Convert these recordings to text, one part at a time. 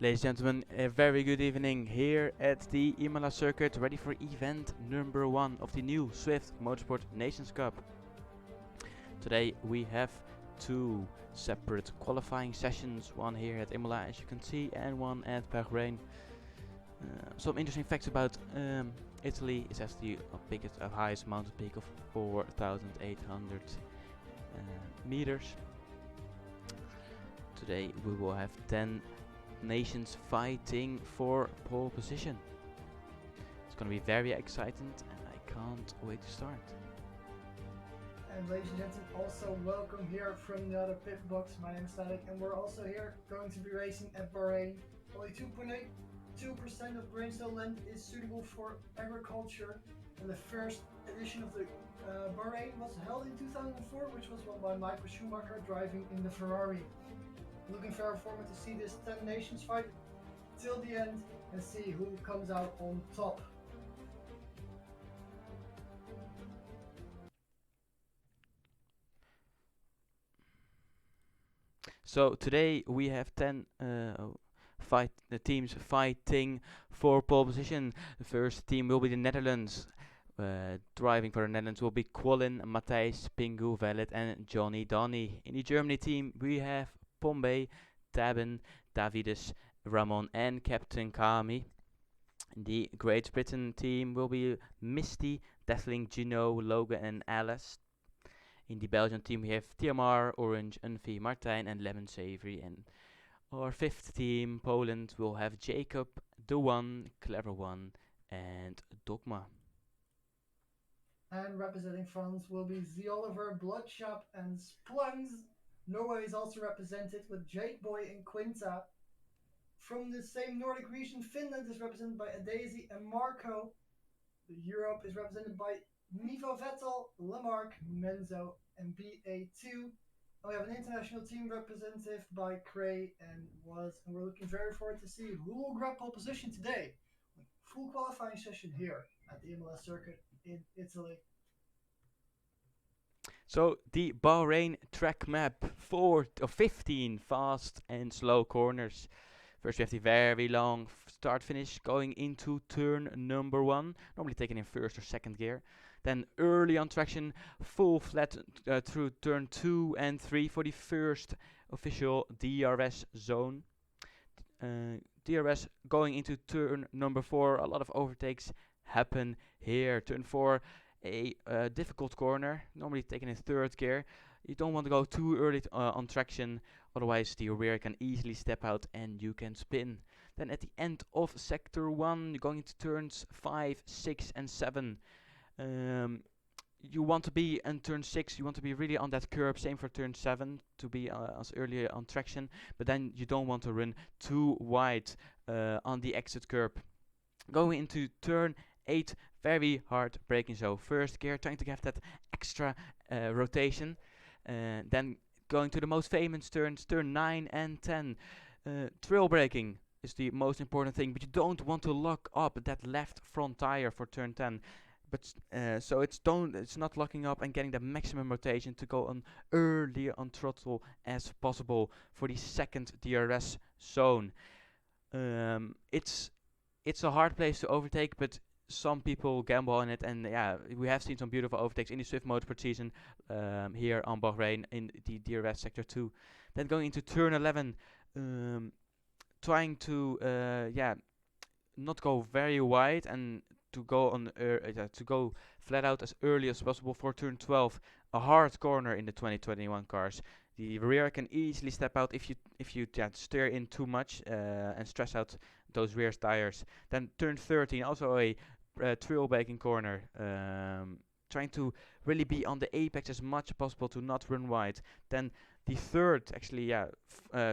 Ladies and gentlemen, a very good evening here at the Imola circuit, ready for event number 1 of the new Swift Motorsport Nations Cup. Today we have two separate qualifying sessions, one here at Imola as you can see and one at Bahrain. Some interesting facts about Italy: it has the highest mountain peak of 4,800 meters. Today we will have 10 nations fighting for pole position. It's going to be very exciting and I can't wait to start. And ladies and gentlemen, also welcome here from the other pit box. My name is Static and we're also here going to be racing at Bahrain. Only 2.82% of Brainstorm land is suitable for agriculture, and the first edition of the Bahrain was held in 2004, which was won by Michael Schumacher driving in the Ferrari. Looking very forward to see this 10 nations fight till the end and see who comes out on top. So today we have 10 teams fighting for pole position. The first team will be the Netherlands. Driving for the Netherlands will be Colin, Matthijs, Pingu, Vellet and Johnny Donny. In the Germany team we have Pombey, Tabin, Davides, Ramon and Captain Kami. The Great Britain team will be Misty, Deathling, Gino, Logan and Alice. In the Belgian team we have TMR, Orange, Unfi, Martijn and Lemon Savory. And our fifth team, Poland, will have Jacob, The One, Clever One and Dogma. And representing France will be Z Oliver, Bloodshop and Splungs. Norway is also represented with Jake Boy and Quinta. From the same Nordic region, Finland is represented by Adaisy and Marco. Europe is represented by Nivo Vettel, Lamarck, Menzo and BA2. And we have an international team representative by Cray and Was. And we're looking very forward to see who will grab pole position today. Full qualifying session here at the Imola circuit in Italy. So the Bahrain track map, 15 fast and slow corners. First we have the very long start finish going into turn number 1, normally taken in first or second gear. Then early on traction, full flat through turn 2 and 3 for the first official DRS zone. DRS going into turn number 4, a lot of overtakes happen here. Turn 4, a difficult corner, normally taken in third gear. You don't want to go too early on traction, otherwise the rear can easily step out and you can spin. Then at the end of sector 1, you're going into turns 5, 6 and 7. You want to be in turn 6, you want to be really on that curb, same for turn 7, to be as early on traction, but then you don't want to run too wide on the exit curb. Going into turn 8, very hard braking, so first gear, trying to get that extra rotation. Then going to the most famous turns, turn 9 and 10. Trail braking is the most important thing, but you don't want to lock up that left front tire for turn 10. But so it's not locking up and getting the maximum rotation to go on early on throttle as possible for the second DRS zone. It's a hard place to overtake, but some people gamble on it, and yeah, we have seen some beautiful overtakes in the Swift Motorsport season here on Bahrain in the DRS sector 2. Then going into turn 11, trying to not go very wide and to go flat out as early as possible for turn 12, a hard corner in the 2021 cars. The rear can easily step out if you steer in too much and stress out those rear tires. Then turn 13, also a trail braking corner, trying to really be on the apex as much as possible to not run wide. Then the third, actually,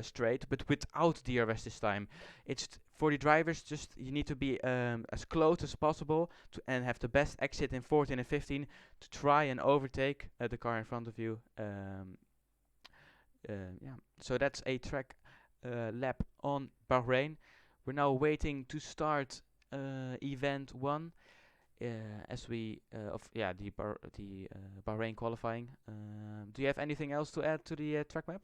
straight, but without DRS this time. It's for the drivers, just you need to be as close as possible to and have the best exit in 14 and 15 to try and overtake the car in front of you. So that's a track lap on Bahrain. We're now waiting to start event 1 as we the Bahrain qualifying. Do you have anything else to add to the track map?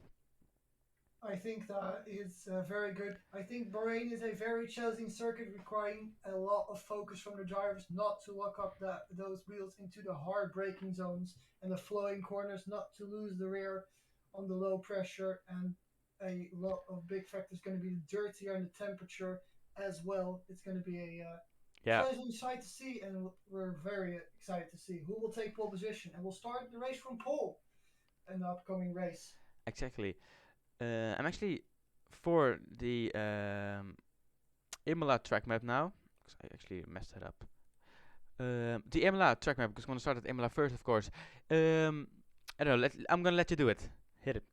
I think that is very good. I think Bahrain is a very challenging circuit requiring a lot of focus from the drivers not to lock up those wheels into the hard braking zones and the flowing corners, not to lose the rear on the low pressure. And a lot of big factors going to be the dirtier and the temperature as well. It's going to be a Yeah, challenging sight to see, and we're very excited to see who will take pole position. And we'll start the race from pole in the upcoming race. exactly. I'm actually for the Imola track map now, because I actually messed it up. The Imola track map, because I'm gonna start at Imola first, of course. I don't know. I'm gonna let you do it. Hit it.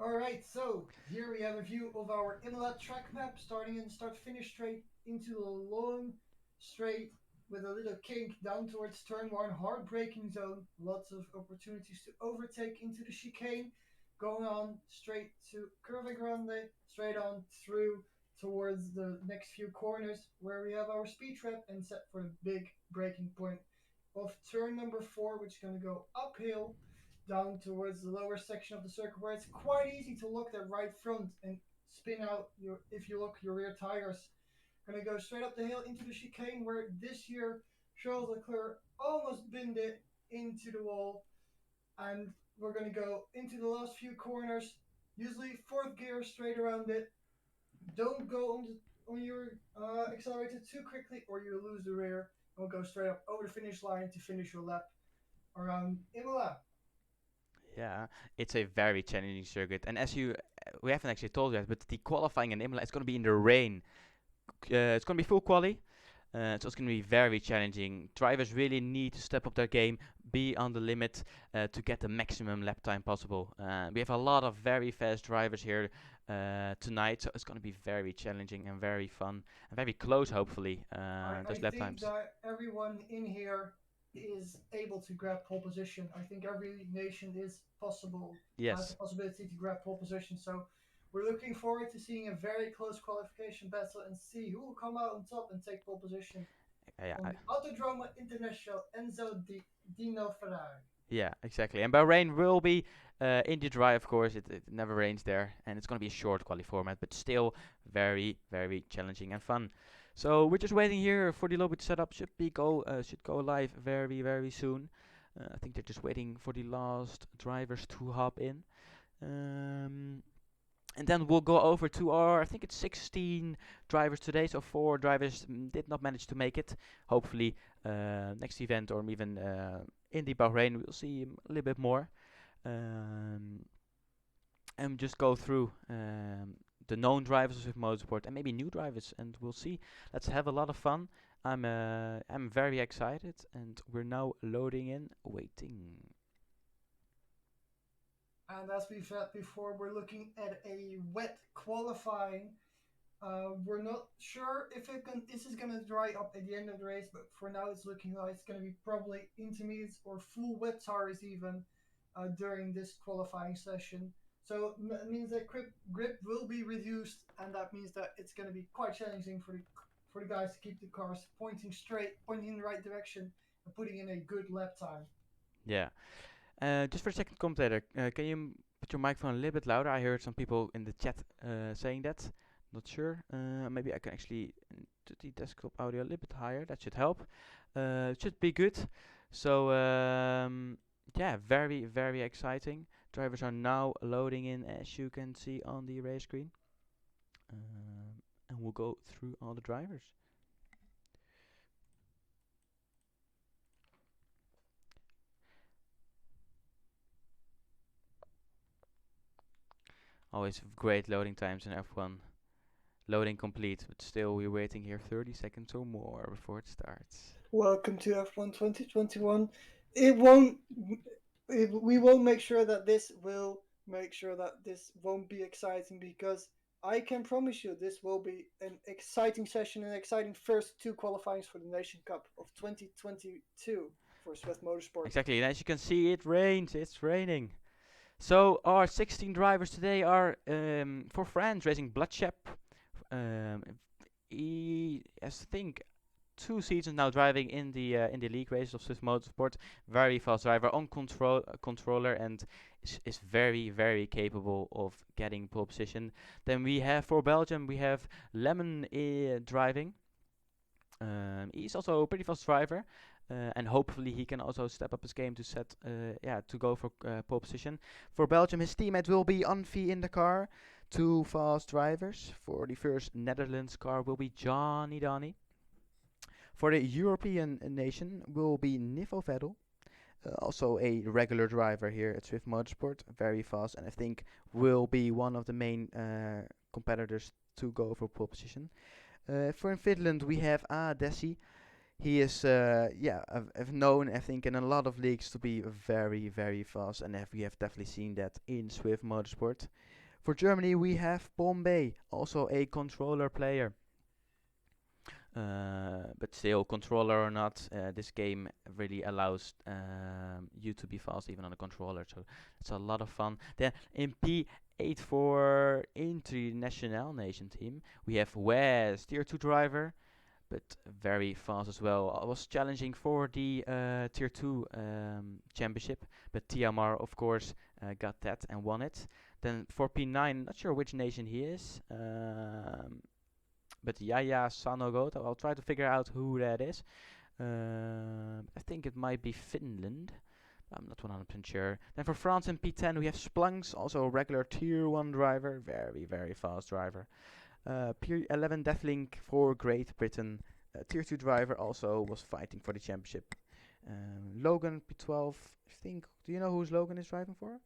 Alright, so here we have a view of our Imola track map starting in start finish straight into a long straight with a little kink down towards turn one, hard braking zone, lots of opportunities to overtake into the chicane, going on straight to Curva Grande, straight on through towards the next few corners where we have our speed trap and set for the big braking point of turn number four, which is going to go uphill down towards the lower section of the circuit where it's quite easy to lock that right front and spin out your if you lock your rear tires. Gonna go straight up the hill into the chicane where this year Charles Leclerc almost binned it into the wall, and we're gonna go into the last few corners. Usually fourth gear straight around it. Don't go on your accelerator too quickly or you lose the rear. We'll go straight up over the finish line to finish your lap around Imola. Yeah, it's a very challenging circuit, and as we haven't actually told you that, but the qualifying in Imola is going to be in the rain. It's going to be full quali, so it's going to be very challenging. Drivers really need to step up their game, be on the limit to get the maximum lap time possible. We have a lot of very fast drivers here tonight, so it's going to be very challenging and very fun and very close, hopefully, I those lap think times. that everyone in here is able to grab pole position. I think every nation is possible, has the Yes, possibility to grab pole position. So we're looking forward to seeing a very close qualification battle and see who will come out on top and take pole position yeah, on the Autodromo International Dino Ferrari. yeah, exactly. And Bahrain will be Indy dry, of course. It never rains there, and it's going to be a short quali format, but still very, very challenging and fun. So we're just waiting here for the lobby to set up. Should go live very, very soon. I think they're just waiting for the last drivers to hop in. Um, and then we'll go over to our, I think it's 16 drivers today, so 4 drivers did not manage to make it. Hopefully, next event or even in the Bahrain, we'll see a little bit more. Um, and just go through the known drivers with Motorsport and maybe new drivers, and we'll see. Let's have a lot of fun. I'm very excited, and we're now loading in, waiting. And as we've said before, we're looking at a wet qualifying. We're not sure if this is going to dry up at the end of the race, but for now it's looking like it's going to be probably intermediates or full wet tires even during this qualifying session. So it means that grip will be reduced, and that means that it's going to be quite challenging for the guys to keep the cars pointing straight, pointing in the right direction, and putting in a good lap time. Yeah. Just for a second, commentator, can you put your microphone a little bit louder? I heard some people in the chat saying that. Not sure. Maybe I can actually do the desktop audio a little bit higher. That should help. It should be good. So yeah, very very exciting. Drivers are now loading in, as you can see on the race screen, and we'll go through all the drivers. Always great loading times in F1. Loading complete, but still we're waiting here 30 seconds or more before it starts. Welcome to F1 2021. It won't. We will make sure that this will make sure that this won't be exciting because I can promise you this will be an exciting session, an exciting first two qualifyings for the Nation Cup of 2022 for Swift Motorsport. Exactly, and as you can see, it rains. It's raining. So our 16 drivers today are for France racing Bloodshep. Um, I think 2 seasons now driving in the league races of Swift Motorsport. Very fast driver on controller, and is very capable of getting pole position. Then we have for Belgium we have Lemon driving. He's also a pretty fast driver, and hopefully he can also step up his game to to go for pole position. For Belgium, his teammate will be Anfi in the car. 2 fast drivers. For the first Netherlands car will be Johnny Donny. For the European nation will be Nivo Vettel. Also a regular driver here at Swift Motorsport, very fast, and I think will be one of the main competitors to go for pole position. For in Finland, we have Desi. He is, I've known, I think, in a lot of leagues to be very fast, and we have definitely seen that in Swift Motorsport. For Germany, we have Bombay, also a controller player. But still, controller or not, this game really allows you to be fast even on a controller, so it's a lot of fun. Then in P8 for International Nation team, we have Wes, Tier 2 driver, but very fast as well. I was challenging for the Tier 2 championship, but TMR, of course, got that and won it. Then for P9, not sure which nation he is. But Yaya Sanogoto, I'll try to figure out who that is. I think it might be Finland. I'm not 100% sure. Then for France in P10 we have Splunks, also a regular Tier 1 driver, very fast driver. P11 Deathlink for Great Britain, Tier 2 driver, also was fighting for the championship. Logan P12, I think. Do you know who Logan is driving for?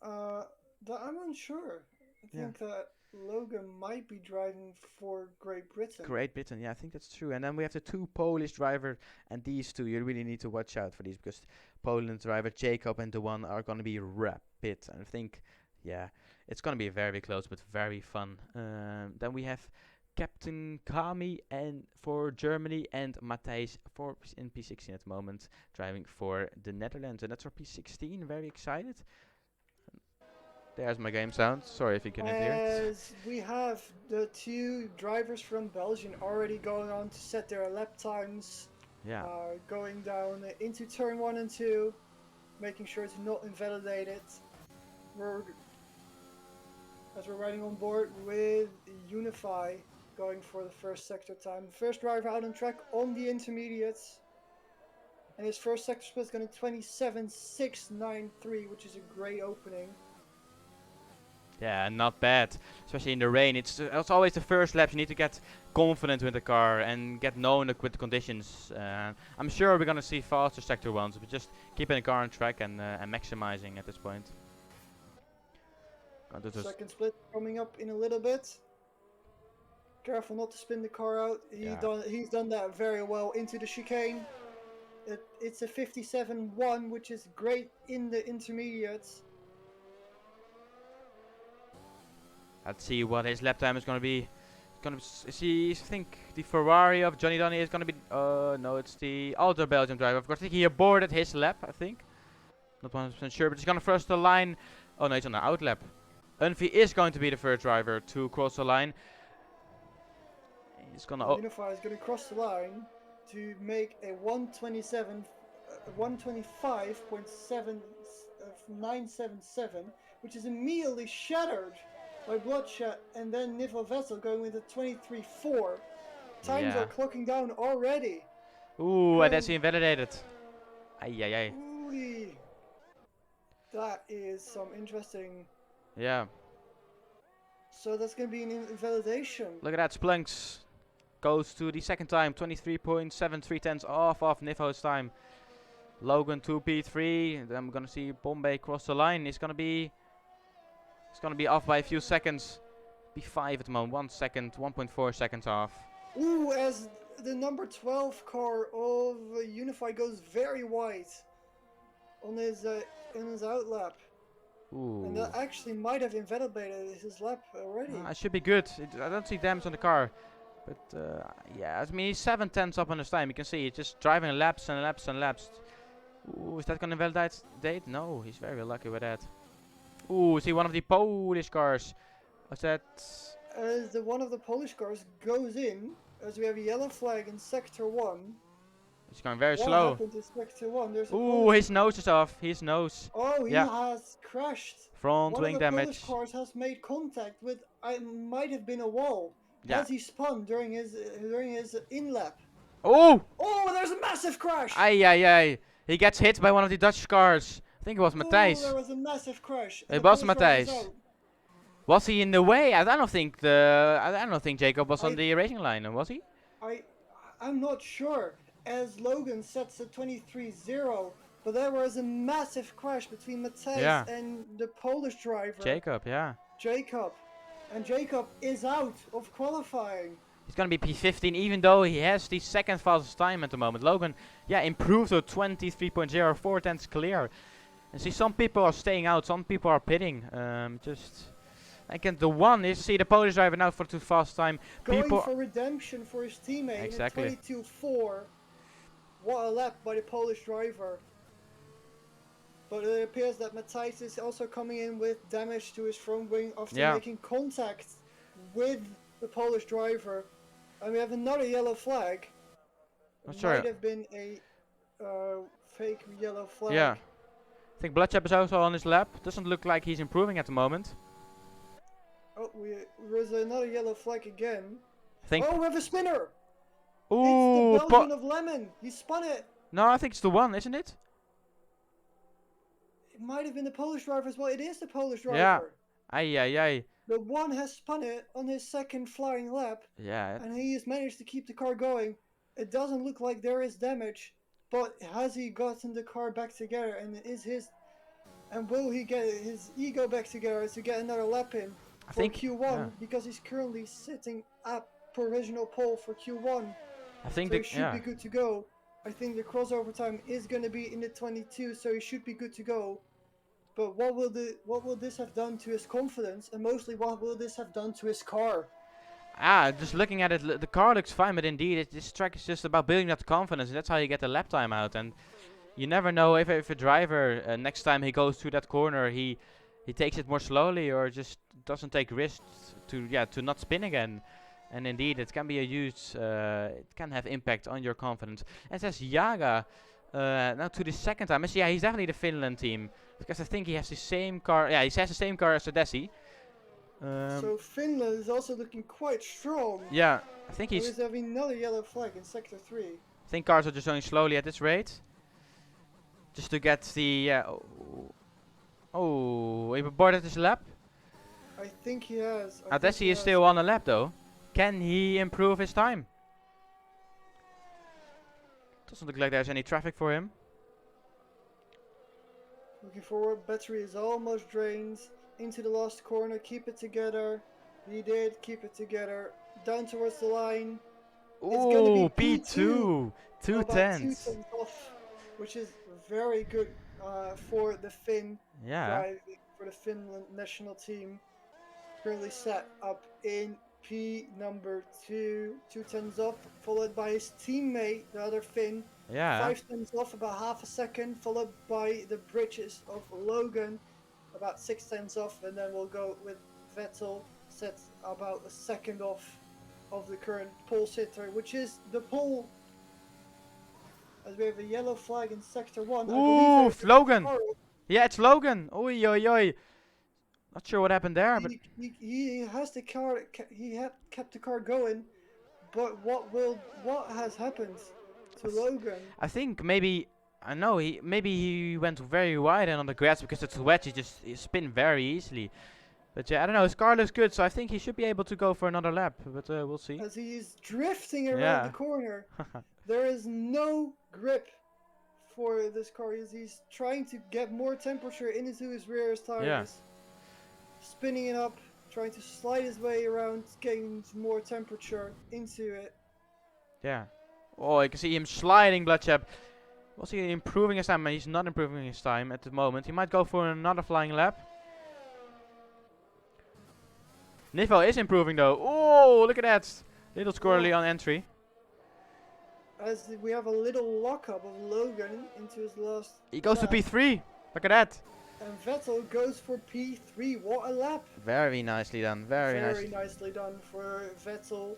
I'm unsure. I think that Logan might be driving for Great Britain. Great Britain, yeah, I think that's true. And then we have the 2 Polish drivers, and these 2, you really need to watch out for these, because Poland driver Jacob and the one are going to be rapid. And I think, yeah, it's going to be very close, but very fun. Then we have Captain Kami and for Germany, and Matthijs for in P16 at the moment, driving for the Netherlands. And that's for P16, very excited. There's my game sound. Sorry if you couldn't hear it. As we have the 2 drivers from Belgium already going on to set their lap times. Yeah. Going down into turn 1 and 2, making sure to not invalidate it. As we're riding on board with Unify, going for the first sector time. First driver out on track on the intermediates. And his first sector split is going to 27.693, which is a great opening. Yeah, not bad, especially in the rain. It's always the first laps. You need to get confident with the car and get known with the conditions. I'm sure we're gonna see faster sector ones, but just keeping the car on track and maximizing at this point. Second split coming up in a little bit. Careful not to spin the car out. He's done that very well into the chicane. It's a 57.1, which is great in the intermediates. Let's see what his lap time is going to be. I think the Ferrari of Johnny Donny is going to be... no, it's the other Belgian driver. Of course, I think he aborted his lap, I think. Not 100% sure, but he's going to cross the line. Oh, no, he's on the out lap. Unfi is going to be the first driver to cross the line. He's going to... Unify is going to cross the line to make a 125.977, which is immediately shattered by Bloodshot, and then Nivo Vettel going with a 23.4. Times are clocking down already. Ooh, and that's invalidated. Ay. Ooh, that is some interesting. Yeah. So that's going to be an invalidation. Look at that, Splunks goes to the second time, 23.73 tenths off of Nivo's time. Logan 2P3, then I'm gonna see Bombay cross the line. It's gonna be off by a few seconds. P5 at the moment, 1 second, 1.4 seconds off. Ooh, as the number 12 car of Unify goes very wide on his out lap. Ooh. And that actually might have invalidated his lap already. It should be good. I don't see damage on the car. But yeah, I mean he's 7 tenths up on his time. You can see he's just driving laps and laps and laps. Ooh, is that gonna invalidate? No, he's very lucky with that. Ooh, see one of the Polish cars. What's that? As one of the Polish cars goes in, as we have a yellow flag in sector 1. He's going very What slow. happened in sector 1? There's a Ooh, Polish. his nose is off. His nose. Oh, he Yeah, has crashed. front One of wing the Polish damage. cars has made contact with. I might have been a wall. Yeah. Has he spun during his in lap? Oh! Oh, there's a massive crash! Ay, ay, ay. He gets hit by one of the Dutch cars. I think it was Oh, there Matthijs. was a massive crash, and It the was Polish driver is Matthijs. out. Was he in the way? I don't think the. I don't think Jacob was on I, the racing line, was he? I, I'm not sure. As Logan sets a 23-0, but there was a massive crash between Matthijs Yeah. and the Polish driver, Jacob, yeah. Jacob, and Jacob is out of qualifying. He's gonna be P15, even though he has the second fastest time at the moment. Logan, yeah, improved to 23.0, 4 tenths clear. And see, some people are staying out, some people are pitting. Again, the one is, see the Polish driver now for the fast time. Going People for redemption for his teammate Exactly. in a 22.4. What a lap by the Polish driver. But it appears that Matthijs is also coming in with damage to his front wing after making contact with the Polish driver. And we have another yellow flag. It might have been a fake yellow flag. Yeah. I think Bloodchap is also on his lap. Doesn't look like he's improving at the moment. Oh, there's another yellow flag again. Think. Oh, we have a spinner! Ooh, it's the Belgian of Lemon! He spun it! No, I think it's the one, isn't it? It might have been the Polish driver as well. It is the Polish driver. Yeah. Ay, ay, ay. The one has spun it on his second flying lap. Yeah. And he has managed to keep the car going. It doesn't look like there is damage. But has he gotten the car back together? And will he get his ego back together to get another lap in for Q1? Yeah. Because he's currently sitting at provisional pole for Q1. I think so he should be good to go. I think the crossover time is going to be in the 22, so he should be good to go. But what will this have done to his confidence, and mostly what will this have done to his car? Just looking at it, the car looks fine, but indeed, this track is just about building that confidence, and that's how you get the lap time out. And you never know if a driver next time he goes through that corner, he takes it more slowly or just doesn't take risks to not spin again. And indeed, it can be a huge, it can have impact on your confidence. And says Jaga, now to the second time. Yeah, he's definitely the Finland team. Because I think he has the same car. Yeah, he has the same car as Odessi. So Finland is also looking quite strong. Yeah, I think he's having another yellow flag in sector 3. I think cars are just going slowly at this rate. Just to get the... oh, he aborted his lap? I think he has. Odessi is still on a lap though. Can he improve his time? Doesn't look like there's any traffic for him. Looking forward, battery is almost drained. Into the last corner, keep it together. He did keep it together. Down towards the line. Ooh, P2. 2 tenths. 2 tenths off, which is very good for the Finn. Yeah. For the Finland national team. Currently set up in P number 2. 2 tenths off, followed by his teammate, the other Finn. Yeah. 5 tenths off, about half a second, followed by the bridges of Logan, about 6 tenths off, and then we'll go with Vettel, set about a second off of the current pole sitter, which is the pole. As we have a yellow flag in sector 1. Ooh, Logan! Yeah, it's Logan! Oi, oi, oi. Not sure what happened there, but he has the car. He had kept the car going, but what has happened to Logan? I think maybe maybe he went very wide and on the grass because it's wet. He spin very easily. But yeah, I don't know. His car looks good, so I think he should be able to go for another lap. But we'll see. As he is drifting around the corner, there is no grip for this car. He's trying to get more temperature into his rear tires. Yeah. Spinning it up, trying to slide his way around, getting more temperature into it. Yeah. Oh, I can see him sliding, Bloodchap. Was he improving his time? He's not improving his time at the moment. He might go for another flying lap. Nivo is improving though. Oh, look at that. Little squirrely on entry. As we have a little lockup of Logan into his last He goes to P3. Look at that. And Vettel goes for P3. What a lap. Very nicely done. Very nicely done for Vettel.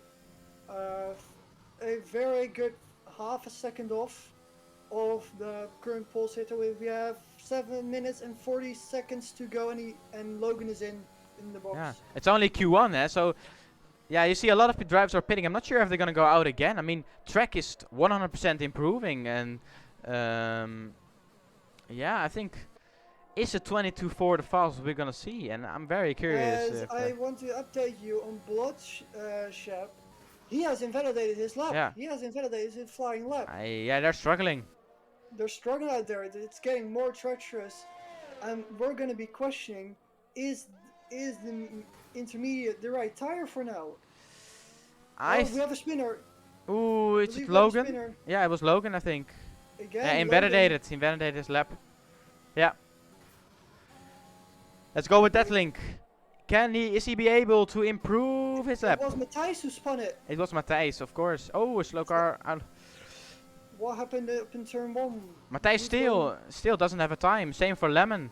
a very good half a second off of the current pole sitter. We have 7 minutes and 40 seconds to go, and Logan is in the Yeah, box. it's only Q1, so yeah, you see a lot of drivers are pitting. I'm not sure if they're gonna go out again. I mean, track is 100% improving, and yeah, I think is a 22.4 the fastest we're gonna see, and I'm very curious As if. I want to update you on Shep, he has invalidated his lap. Yeah, He has invalidated his flying lap. yeah, they're struggling. They're struggling out there. It's getting more treacherous, and we're going to be questioning: is the intermediate the right tire for now? I. We have a spinner. Ooh, I it's believe we have a Logan. spinner. Yeah, it was Logan, I think. Again, Yeah, Logan. invalidated his lap. Yeah. Let's go with that link. Is he be able to improve his lap? It was Matthijs who spun it. It was Matthijs, of course. Oh, a slow car. What happened up in turn 1? Matthijs still doesn't have a time. Same for Lemon.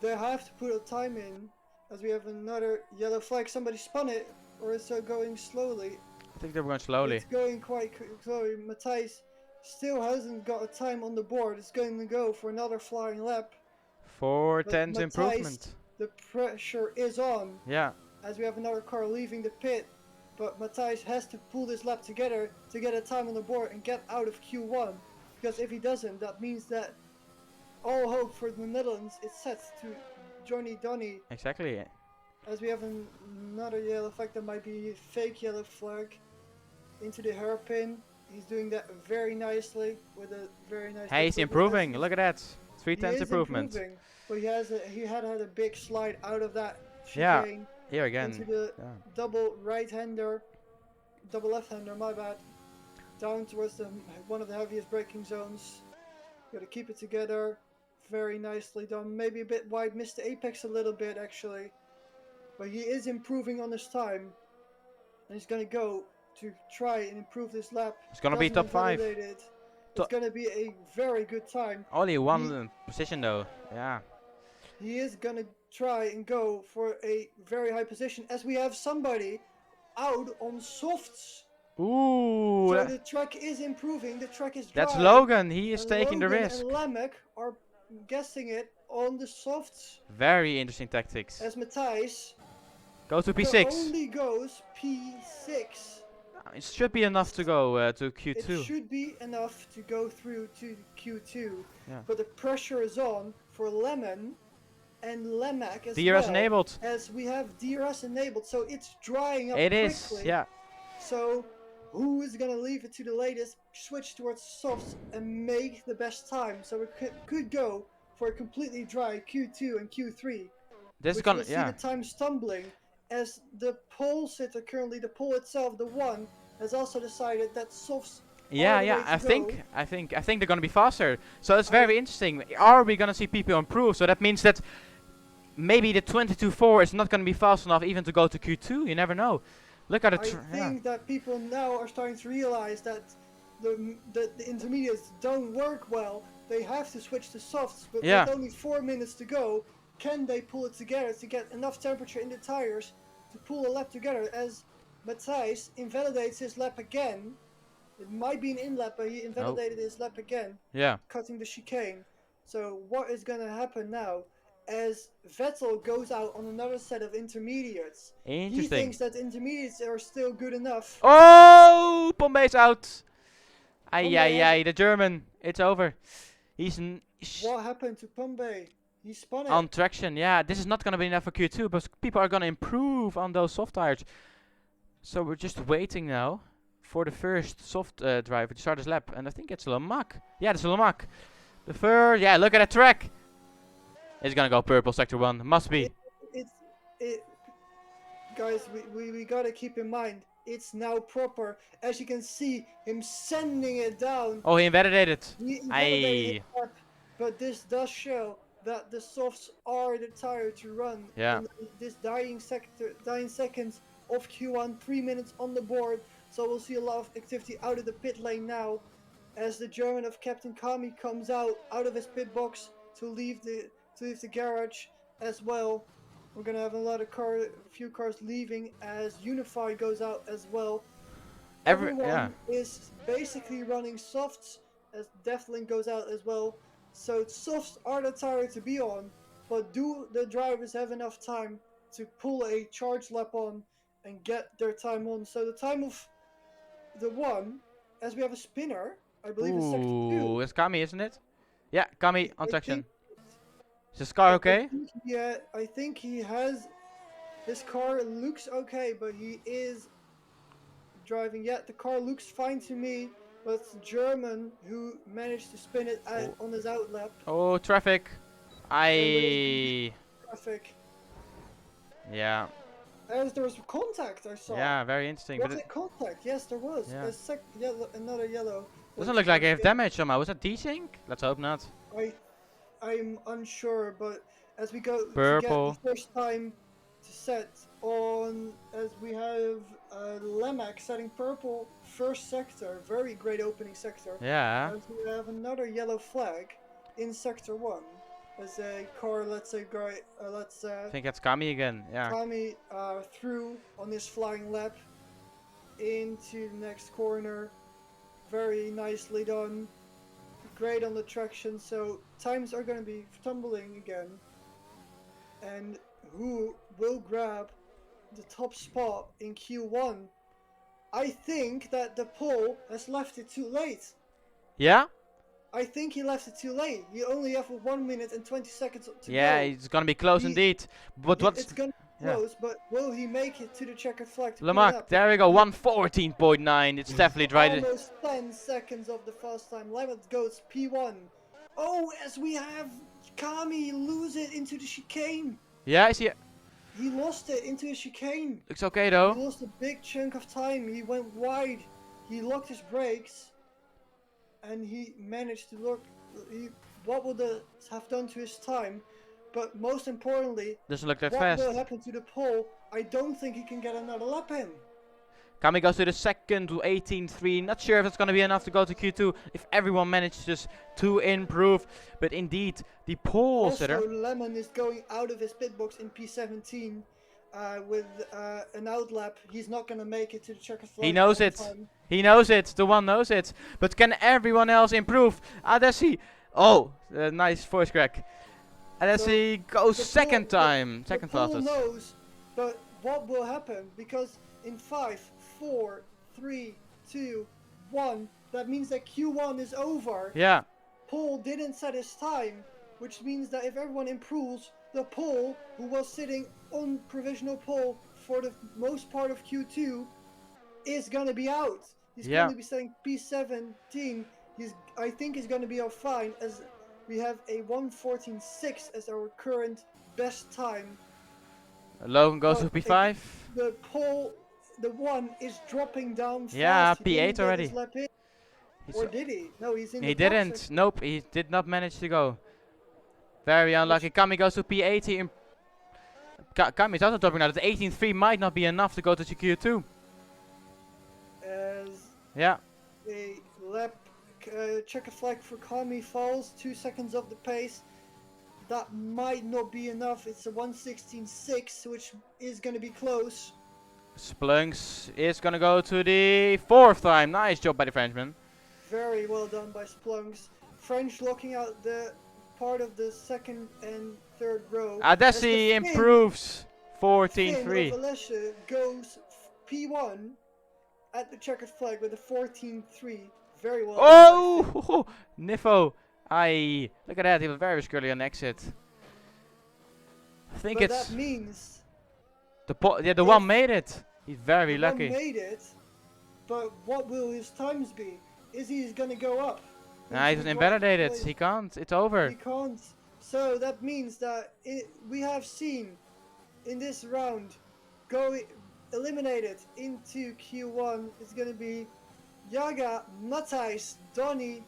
They have to put a time in, as we have another yellow flag. Somebody spun it, or it's going slowly. I think they were going slowly. It's going quite slowly. Matthijs still hasn't got a time on the board. It's going to go for another flying lap. 4/10 improvement. The pressure is on. Yeah. As we have another car leaving the pit. But Matthijs has to pull this lap together to get a time on the board and get out of Q1. Because if he doesn't, that means that all hope for the Netherlands is set to Johnny Donny. Exactly. As we have another yellow flag, that might be a fake yellow flag into the hairpin. He's doing that very nicely with a very nice. Hey, he's improving. Look at that. 3/10 improvement. Improving, but he had a big slide out of that chicane. Yeah. Here again. Into the double right-hander, double left-hander. My bad. Down towards one of the heaviest braking zones. Got to keep it together. Very nicely done. Maybe a bit wide. Missed the apex a little bit actually, but he is improving on his time, and he's gonna go to try and improve this lap. It's gonna be top 5. It's gonna be a very good time. Only one position though. Yeah. He is gonna try and go for a very high position, as we have somebody out on softs. Ooh. So the track is improving. The track is dry. That's Logan. He is taking the risk. And Lamek are guessing it on the softs. Very interesting tactics. As Matthijs goes to P6. Only goes P6. It should be enough to go to Q2. It should be enough to go through to Q2. Yeah. But the pressure is on for Lemon and Lemak as DRS well. enabled. As we have DRS enabled, so it's drying up quickly. It is, yeah. So who is going to leave it to the latest, switch towards softs and make the best time? So we could go for a completely dry Q2 and Q3. This is gonna, see the time stumbling, as the pole sitter currently, the pole itself, the one, has also decided that softs. I think they're gonna be faster. So it's very interesting. Are we gonna see people improve? So that means that maybe the 22.4 is not gonna be fast enough even to go to Q2. You never know. Look at it. I think that people now are starting to realize that the intermediates don't work well. They have to switch to softs, but with only 4 minutes to go, can they pull it together to get enough temperature in the tires to pull a lap together? As Matthijs invalidates his lap again. It might be an in-lap, but he invalidated his lap again. Yeah. Cutting the chicane. So what is going to happen now? As Vettel goes out on another set of intermediates. Interesting. He thinks that intermediates are still good enough. Oh, Pombey's out. Ay, the German. It's over. What happened to Pombey? He spun it. On traction, yeah. This is not going to be enough for Q2, but people are going to improve on those soft tires. So we're just waiting now for the first soft driver to start his lap. And I think it's Lamac. Yeah, it's Lamac. The first, look at that track. It's going to go purple, sector 1. Must be. Guys, we got to keep in mind, it's now proper. As you can see, him sending it down. Oh, he invalidated. But this does show that the softs are the tire to run. Yeah. In this dying seconds of Q1, 3 minutes on the board. So we'll see a lot of activity out of the pit lane now, as the German of Captain Kami comes out of his pit box to leave the garage as well. We're gonna have a few cars leaving as Unified goes out as well. Yeah. everyone is basically running softs as Deathling goes out as well. So softs are the tire to be on, but do the drivers have enough time to pull a charge lap on and get their time on? So the time of the one, as we have a spinner, I believe in sector Ooh, 2. it's Kami, isn't it? Yeah, Kami on I traction. think, Is his car yeah, okay? I think he has. His car looks okay, but he is driving. Yeah, the car looks fine to me, but it's German who managed to spin it out Oh, on his outlap, oh, traffic. and there was I. traffic. Yeah, As there was contact, I saw. yeah, very interesting. But Was it, it contact? Yes, there was. yeah, Yellow, another yellow. doesn't Which look like once I have again, damage somehow. Was that desync? Let's hope not. I I'm unsure, but as we go to get the Purple. first time to set on, as we have Lemac setting purple first sector, very great opening sector. Yeah. As we have another yellow flag in sector 1, as a car, let's say, I think that's Kami again. Yeah. Tommy through on his flying lap into the next corner. Very nicely done. Great on the traction, so times are going to be tumbling again. And who will grab the top spot in Q1? I think that the pole has left it too late. Yeah? I think he left it too late. You only have 1 minute and 20 seconds to Yeah, go. it's gonna be close He, indeed. But what's. it's going to be Yeah. close, but will he make it to the checkered flag to clean Lamarck, up? there we go. 114.9. It's definitely right. Almost 10 seconds of the fast time. Levitt goes P1. Oh, as we have Kami lose it into the chicane. Yeah, is he. He lost it into a chicane. Looks okay He though. lost a big chunk of time. He went wide. He locked his brakes. And he managed to look. What would this have done to his time? But most importantly, Doesn't look that what fast. will happen to the pole? I don't think he can get another lap in. Kami goes to the second to 18.3. Not sure if it's going to be enough to go to Q2 if everyone manages to improve. But indeed, the pole Also, sitter. Lemon is going out of his pit box in P17 with an outlap. He's not going to make it to the checkered flag. He knows on it. time. He knows it. The one knows it. But can everyone else improve? Adesi. Oh, nice voice crack. Adesi goes second time. Second the pole fastest. knows, but what will happen? Because in 5, 4, 3, 2, 1, that means that Q1 is over. Yeah. Paul didn't set his time, which means that if everyone improves, the Paul, who was sitting on provisional pole for the most part of Q2, is gonna be out. He's gonna be setting P17. I think he's gonna be all fine, as we have a 1:14.6 as our current best time. Logan goes to P5. The pole, the one is dropping down fast. Yeah, He didn't P8 get already. his lap in. Or did he? No, he's in the He box. didn't. Nope, he did not manage to go. Very unlucky. Kami goes to P80. Kami is also dropping out. The 18.3 might not be enough to go to Q2. As Yeah. a lap checker flag for Kami falls, 2 seconds off the pace. That might not be enough. It's a 1:16.6, which is going to be close. Splunks is gonna go to the fourth time. Nice job by the Frenchman. Very well done by Splunks. French locking out the part of the second and third row. Adesi improves. 14.3. Finn goes P1 at the checkered flag with a 14.3. Very well. Oh! Nifo. Aye. Look at that. He was very scurry on exit. I think But it's. that means The one made it. He's very the one lucky. made it. But what will his times be? Is he going to go up? Nah, he was invalidated. He can't. It's over. He can't. So that means that we have seen in this round eliminated into Q1 is going to be Yaga, Matthijs, Donny,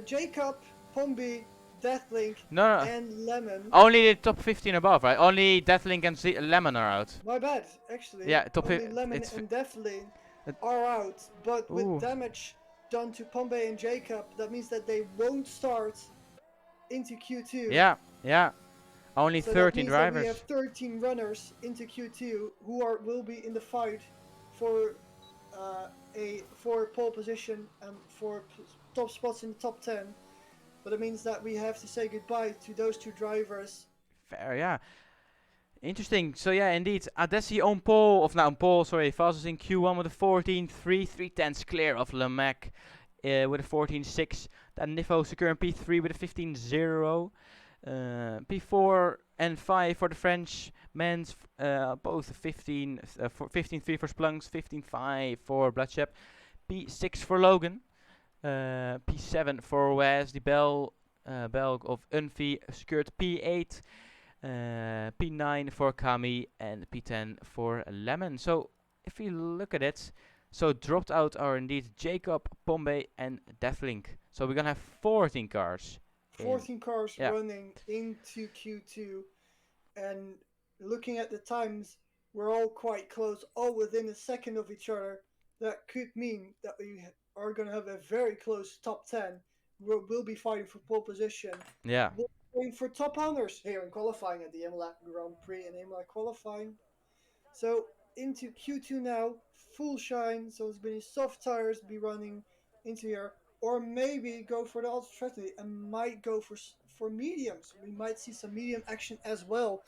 Jacob, Pombi, Deathlink, No. and Lemon. Only the top 15 above, right? Only Deathlink and Lemon are out. My bad, actually. Yeah, top Only 15. Lemon and Deathlink are out, but with damage done to Pombe and Jacob, that means that they won't start into Q2. Yeah. Only So 13 that means drivers. that we have 13 runners into Q2 who will be in the fight for for pole position and for top spots in the top 10. But it means that we have to say goodbye to those two drivers. Fair, yeah. Interesting. So yeah, indeed, Adesi on pole, of now on pole, sorry, fastest in Q1 with a 14.3, 3/10 clear of Lemac with a 14.6. Then Niffo secure in P3 with a 15.0. P4 and 5 for the French men's, both 15.3 for Splunks, 15.5 for Bloodshep, P6 for Logan, P7 for Wes, the Belg of Unfi secured P8, P9 for Kami, and P10 for Lemon. So if we look at it, so dropped out are indeed Jacob, Bombay, and Deathlink. So we're gonna have 14 cars. 14 cars Yeah. running into Q2, and looking at the times, we're all quite close, all within a second of each other. That could mean that we are going to have a very close top 10. We'll be fighting for pole position. Yeah. We'll be fighting for top honors here in qualifying at the Imola Grand Prix and Imola qualifying. So into Q2 now, full shine. So it's been soft tires be running into here, or maybe go for the ultra strategy and might go for mediums. We might see some medium action as well.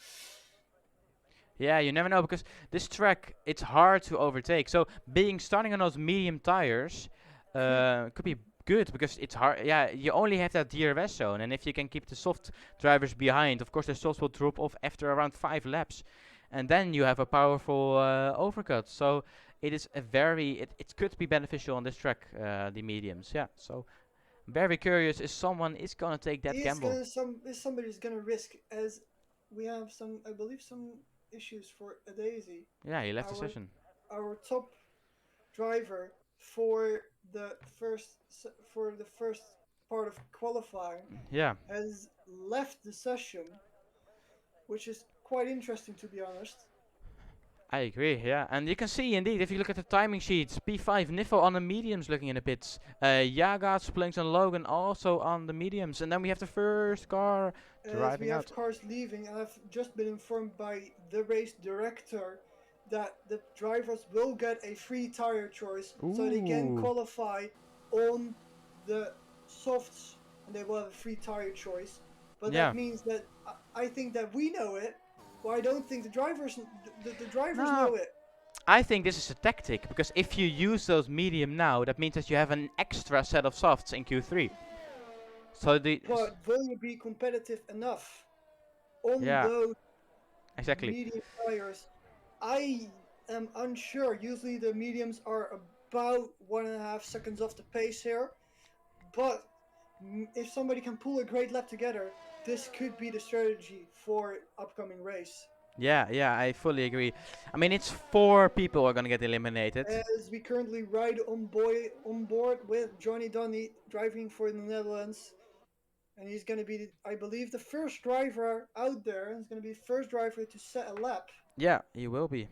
Yeah, you never know because this track it's hard to overtake. So being starting on those medium tires could be good because it's hard. Yeah, you only have that DRS zone, and if you can keep the soft drivers behind, of course the softs will drop off after around 5 laps, and then you have a powerful overcut. So it is a very it could be beneficial on this track, the mediums. Yeah, so very curious if someone is gonna take that gamble. Is somebody's gonna risk, as we have some, I believe, some issues for a Daisy. Yeah, he left the Our session. our top driver for the first for the first part of qualifying Yeah. has left the session, which is quite interesting to be honest. I agree, yeah. And you can see, indeed, if you look at the timing sheets, P5 Niffo on the mediums looking in the pits. Yaga, Splinks and Logan also on the mediums. And then we have the first car As we driving have out. cars leaving, and I've just been informed by the race director that the drivers will get a free tire choice so they can Ooh. qualify on the softs and they will have a free tire choice. But Yeah. that means that I think that we know it, but I don't think the drivers No, know it. I think this is a tactic, because if you use those medium now, that means that you have an extra set of softs in Q3. So But will you be competitive enough on yeah, those exactly. medium tires? I am unsure. Usually the mediums are about 1.5 seconds off the pace here. But if somebody can pull a great lap together, this could be the strategy for upcoming race. Yeah, I fully agree. I mean, it's 4 people who are gonna get eliminated. As we currently ride on board with Johnny Donny driving for the Netherlands. And he's going to be, I believe, the first driver out there. He's going to be the first driver to set a lap. Yeah, he will be.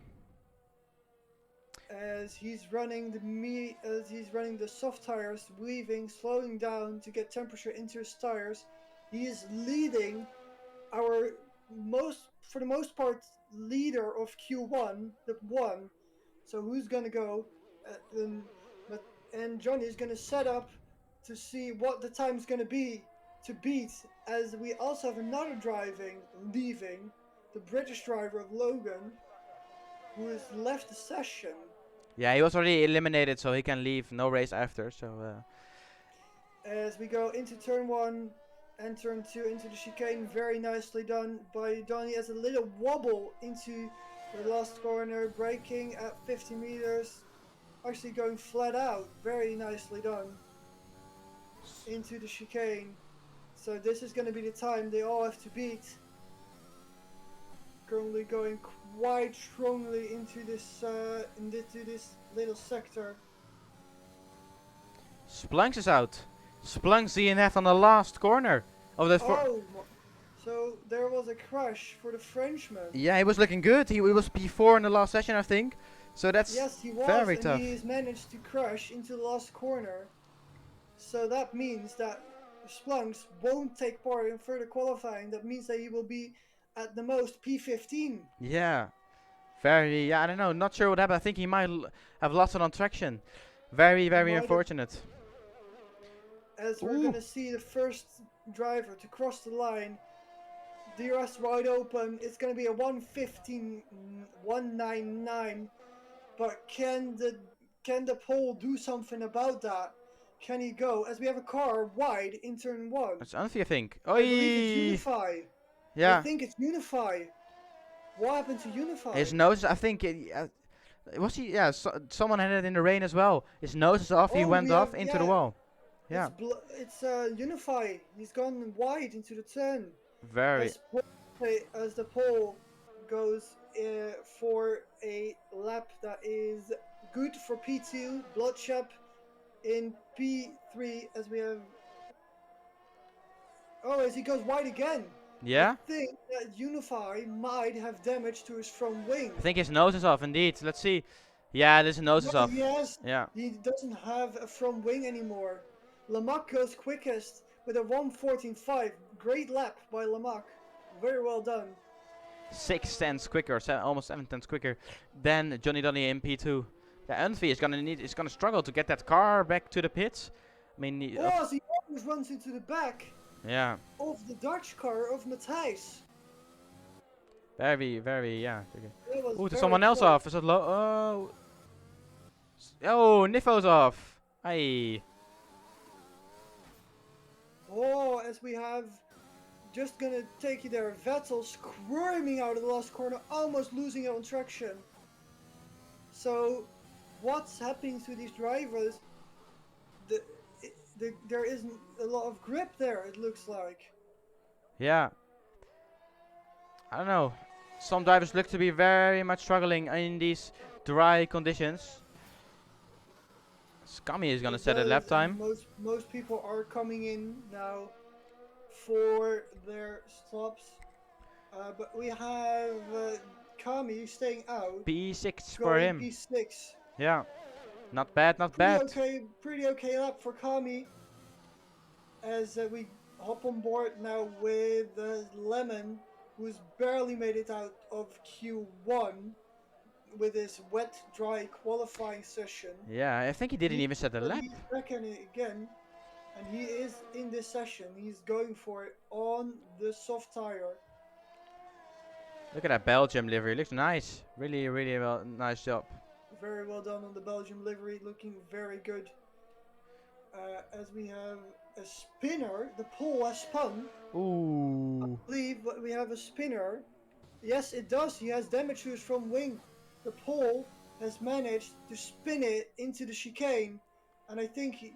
As he's running the soft tires, weaving, slowing down to get temperature into his tires. He is leading our for the most part, leader of Q1, the one. So who's gonna go? And Johnny is gonna set up to see what the time's gonna be to beat. As we also have another leaving, the British driver of Logan, who has left the session. Yeah, he was already eliminated, so he can leave. No race after. So. As we go into turn 1 and turn 2 into the chicane, very nicely done by Donny, as a little wobble into the last corner, braking at 50 meters, actually going flat out, very nicely done into the chicane. So this is going to be the time they all have to beat. Currently going quite strongly into this little sector. Splunks is out. Splunks DNF on the last corner of that. So there was a crash for the Frenchman. Yeah, he was looking good. He was P4 in the last session, I think. So that's yes, he was, very and tough. He's managed to crash into the last corner. So that means that Splunks won't take part in further qualifying. That means that he will be at the most P15. Yeah, Very, yeah, I don't know. Not sure what happened. I think he might have lost it on traction. Very, very unfortunate. As we're Ooh. gonna see the first driver to cross the line. DRS wide open. It's gonna be a 1:15.199. But can the pole do something about that? Can he go? As we have a car wide in turn 1. That's Unfi, I think. I believe it's Unify. Yeah. I think it's Unify. What happened to Unify? His nose, I think, was he? Yeah, someone had it in the rain as well. His nose is off. He went off into the wall. Yeah. It's Unify. He's gone wide into the turn. Very. As the pole goes for a lap that is good for P2, Bloodshot in P3 as we have. Oh, as he goes wide again. Yeah? I think that Unify might have damage to his front wing. I think his nose is off indeed. Let's see. Yeah, his nose is off. Yes. Yeah. He doesn't have a front wing anymore. Lamac goes quickest with a 1:14.5. Great lap by Lamac. Very well done. 6 tenths quicker, almost 7 tenths quicker than Johnny Donny in P2. Yeah, Unfi is gonna struggle to get that car back to the pits. I mean, he almost runs into the back. Yeah. Of the Dutch car of Matthijs. Very, very, yeah. Ooh, there's someone else off. Is that low? Oh. Oh, Nifo's off. Hey. Oh, as we have just gonna take you there. Vettel screaming out of the last corner, almost losing it on traction. So, what's happening to these drivers? There isn't a lot of grip there, it looks like. Yeah. I don't know. Some drivers look to be very much struggling in these dry conditions. Scummy is gonna set a lap time. Most people are coming in now for their stops. But we have Kami staying out. P6 for him. P6. Yeah. Not bad, not bad. Pretty okay lap for Kami. As we hop on board now with Lemon, who's barely made it out of Q1 with his wet, dry qualifying session. Yeah, I think he didn't even set a lap. He's back in it again, and he is in this session. He's going for it on the soft tire. Look at that Belgium livery. Looks nice. Really, really well. Nice job. Very well done on the Belgium livery. Looking very good. As we have a spinner. The pole has spun. Ooh. I believe we have a spinner. Yes, it does. He has damage to his front wing. The pole has managed to spin it into the chicane. And I think his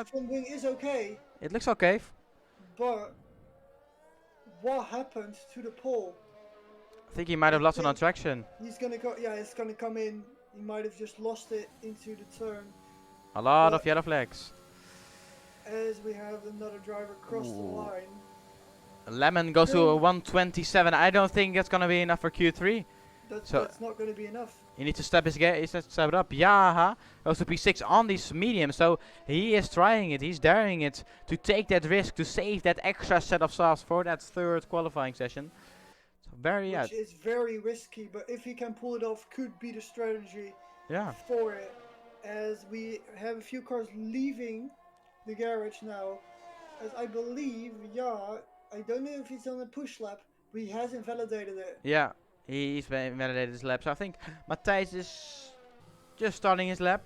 front wing is okay. It looks okay. But what happened to the pole? I think he might have lost it on traction. He's gonna go. Yeah, it's gonna come in. He might have just lost it into the turn. A lot of yellow flags. As we have another driver cross the line. Lemon goes to a 127. I don't think that's gonna be enough for Q3. That's not gonna be enough. He needs to step it up. Yeah, goes to P6 on this medium. So he is trying it. He's daring it to take that risk to save that extra set of softs for that third qualifying session. So Which is very risky, but if he can pull it off, could be the strategy. For it. As we have a few cars leaving the garage now, as I believe, I don't know if he's on a push lap, but he hasn't validated it. Yeah, he's validated his lap, so I think Matthijs is just starting his lap.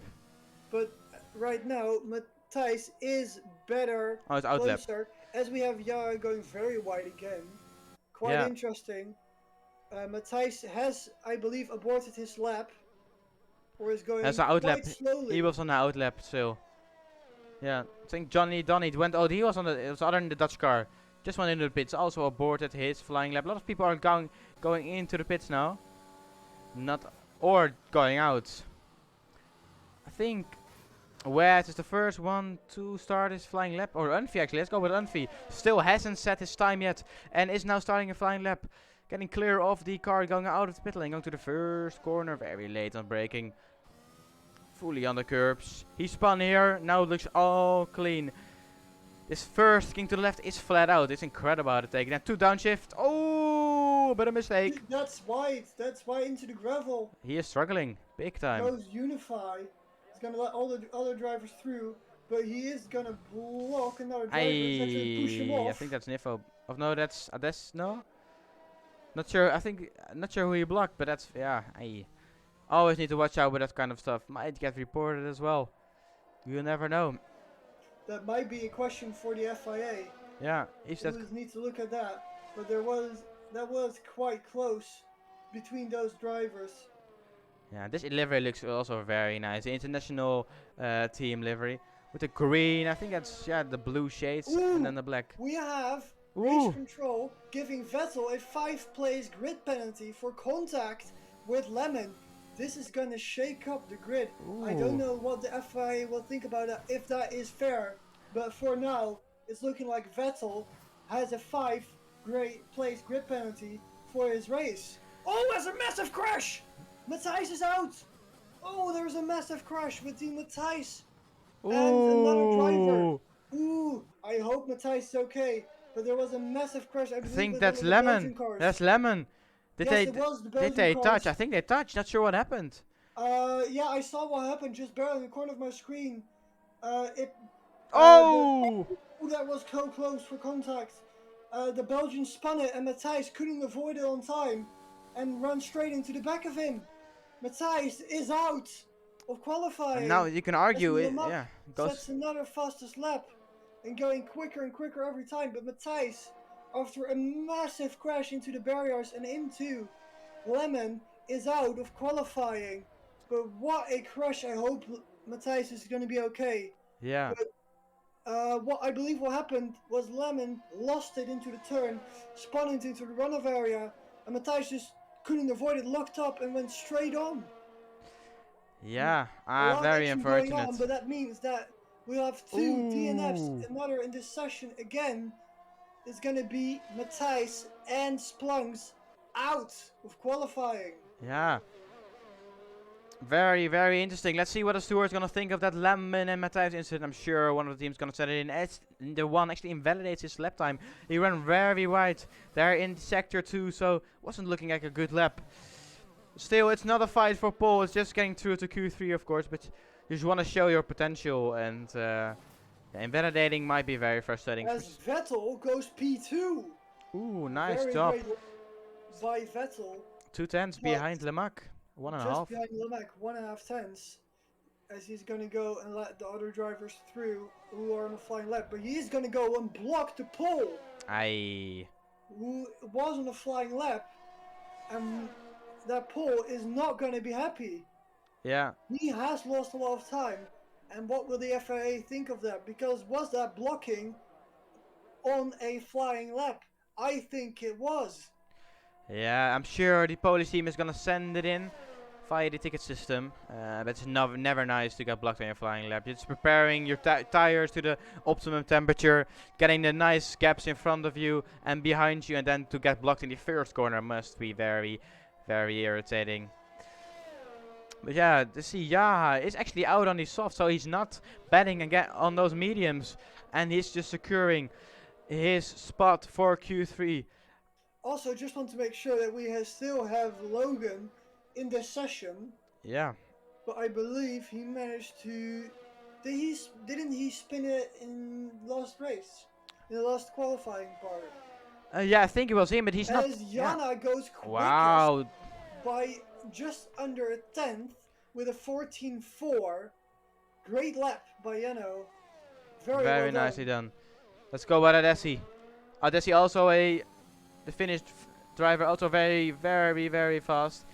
But right now, Matthijs is better, it's out closer, lap. as we have going very wide again. Quite interesting. Matthijs has, I believe, aborted his lap, or is going quite slowly. He was on the out lap still. Yeah, I think Johnny Donny went out. He was on it was other than the Dutch car. Just went into the pits. Also aborted his flying lap. A lot of people are going into the pits now. Or going out. I think Wes is the first one to start his flying lap. Or Unfi actually. Let's go with Unfi. Still hasn't set his time yet. And is now starting a flying lap. Getting clear of the car. Going out of the pit lane. Going to the first corner. Very late on braking. Fully on the curbs. He spun here. Now it looks all clean. This first king to the left is flat out. It's incredible how to take it. And 2 downshift. Oh! Oh, but a mistake. That's wide. That's wide into the gravel. He is struggling big time. Goes Unify. He's gonna let all the other drivers through, but he is gonna block another driver. He's actually gonna push him off. I think that's Nifo. Oh no, that's Ades. No, not sure. I think not sure who he blocked, but that's yeah. I always need to watch out with that kind of stuff. Might get reported as well. You never know. That might be a question for the FIA. Yeah, if that. We need to look at that. But that was quite close between those drivers. Yeah, this livery looks also very nice. The international team livery with the green. I think that's the blue shades and then the black. We have race control giving Vettel a 5-place grid penalty for contact with Lemon. This is gonna shake up the grid. I don't know what the FIA will think about that, if that is fair. But for now, it's looking like Vettel has a 5-place grid penalty for his race. Oh, there's a massive crash! Matthijs is out! Oh, there's a massive crash between Matthijs and another driver. Ooh, I hope Matthijs is okay. But there was a massive crash. I think that's Lemon. That's Lemon. Did they touch? I think they touched. Not sure what happened. Yeah, I saw what happened just barely in the corner of my screen. That was so close for contact. The Belgian spun it and Matthijs couldn't avoid it on time and run straight into the back of him. Matthijs is out of qualifying. And now you can argue it. Yeah, that's another fastest lap and going quicker and quicker every time. But Matthijs, after a massive crash into the barriers and into Lemon, is out of qualifying. But what a crash. I hope Matthijs is going to be okay. Yeah. But, what I believe what happened was Lemon lost it into the turn, spun it into the runoff area, and Matthijs just couldn't avoid it, locked up and went straight on. Yeah, very unfortunate. But that means that we'll have two DNFs, another in this session again. Is going to be Matthijs and Splunks out of qualifying. Yeah. Very, very interesting. Let's see what the steward's going to think of that Lemon and Matthijs incident. I'm sure one of the teams going to set it in. As the one actually invalidates his lap time. He ran very wide there in sector 2, so wasn't looking like a good lap. Still, it's not a fight for pole. It's just getting through to Q3, of course, but you just want to show your potential, and invalidating might be very frustrating. As Vettel goes P2. Ooh, nice job. By Vettel. 2 tenths behind Lemac. 1.5. Just behind Lemac, 1.5 tenths. As he's going to go and let the other drivers through who are on a flying lap. But he's going to go and block the pole. Who was on a flying lap. And that pole is not going to be happy. Yeah. He has lost a lot of time. And what will the FIA think of that? Because was that blocking on a flying lap? I think it was. Yeah, I'm sure the Polish team is gonna send it in via the ticket system. But it's never nice to get blocked on your flying lap. It's preparing your tires to the optimum temperature, getting the nice gaps in front of you and behind you, and then to get blocked in the first corner must be very, very irritating. But yeah, see, Yaha is actually out on the soft, so he's not betting again on those mediums, and he's just securing his spot for Q3. Also, just want to make sure that we still have Logan in this session. Yeah. But I believe he managed to. Didn't he spin it in last race, in the last qualifying part? Yeah, I think it was him, but he's not. As Jana goes quickest. Wow. By just under a tenth with a 14.4. Great lap by Jano. Very well nicely done. Let's go by Adesi. Adesi also the finished driver, also very, very, very fast.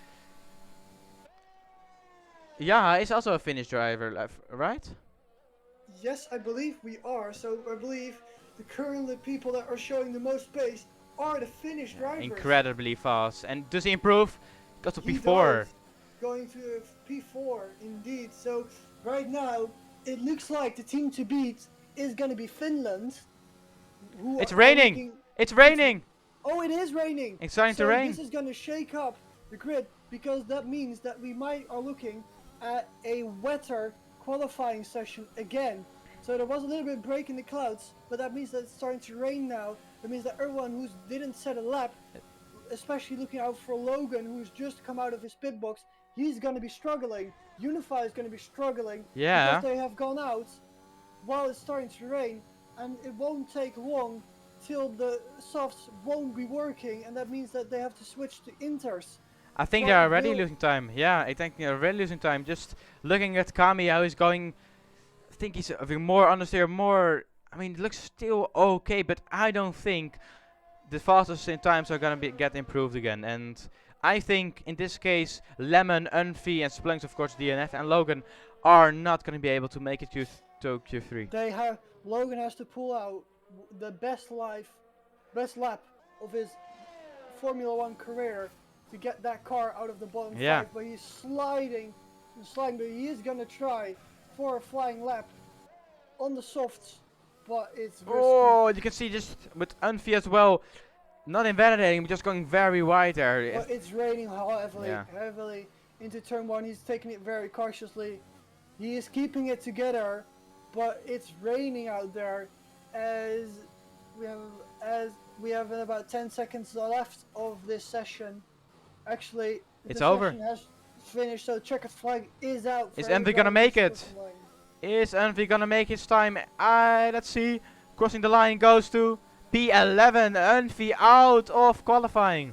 Yeah, is also a finished driver, right? Yes, I believe we are. So I believe the currently people that are showing the most pace are the finished drivers. Incredibly fast. And does he improve? Got to P4. Going to P4 indeed. So right now it looks like the team to beat is going to be Finland. It's raining. It's raining. Oh, it is raining. It's starting to rain. This is going to shake up the grid because that means that we are looking at a wetter qualifying session again. So there was a little bit of break in the clouds, but that means that it's starting to rain now. That means that everyone who didn't set a lap especially looking out for Logan, who's just come out of his pit box. He's going to be struggling. Unify is going to be struggling because Yeah. they have gone out while it's starting to rain, and it won't take long till the softs won't be working, and that means that they have to switch to inters. I think But they're already losing time. Yeah, I think they're already losing time. Just looking at Kami, how he's going. I think he's having more understeer, more. I mean, it looks still okay, but I don't think the fastest in times are gonna get improved again. And I think in this case, Lemon, Unfi, and Splunks, of course, DNF and Logan, are not gonna be able to make it to Q3. They have Logan has to pull out the best lap of his Formula One career to get that car out of the bottom Yeah. five, but he's sliding, but he is gonna try for a flying lap on the softs, but it's risky. Oh, you can see just with Unfi as well, not invalidating, but just going very wide there. But it's raining heavily, Yeah. heavily into turn one. He's taking it very cautiously. He is keeping it together, but it's raining out there as we have about 10 seconds left of this session. Actually, It's the over. session has finished, so checkered flag is out. Is for Envy gonna make everybody it? on the line. Is Envy gonna make his time? Let's see. Crossing the line goes to P11. Envy out of qualifying.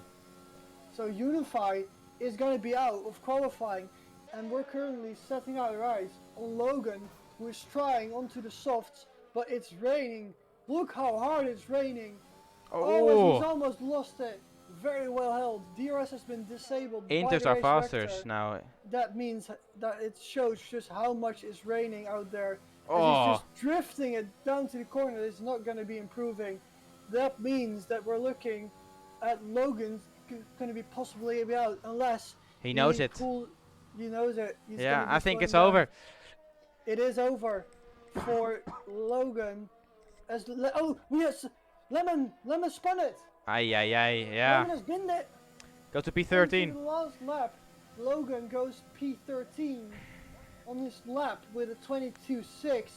So Unify is going to be out of qualifying, and we're currently setting our eyes on Logan, who is trying onto the softs, but it's raining. Look how hard it's raining. Oh, he's almost lost it. Very well held. DRS has been disabled. Inters by are the race faster director. now. That means that it shows just how much it's raining out there. As Oh, he's just drifting it down to the corner. It's not going to be improving. That means that we're looking at Logan's going to be possibly out unless he knows it. He knows it. He's Yeah, gonna be I think it's slowing down. over. It is over for Logan. Lemon spun it. Aye, aye, aye, yeah. Lemon has been there. Go to Into P13. the last lap, Logan goes P13 on his lap with a 22.6,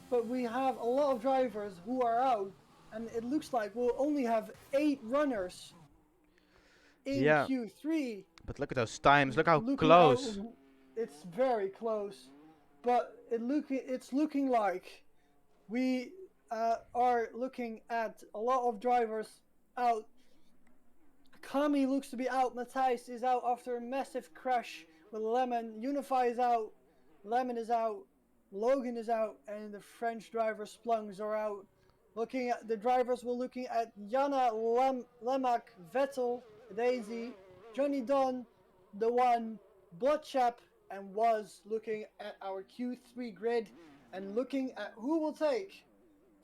but we have a lot of drivers who are out, and it looks like we'll only have 8 runners in Yeah. Q3. But look at those times. Look how Looking close. out, it's very close, but it's looking like we are looking at a lot of drivers out. Kami looks to be out. Matthijs is out after a massive crash with Lemon. Unify is out. Lemon is out. Logan is out, and the French driver Splungs are out. Looking at the drivers, we're looking at Jana Lemak, Vettel, Daisy, Johnny Dunn, the one, Bloodchap, and was looking at our Q3 grid and looking at who will take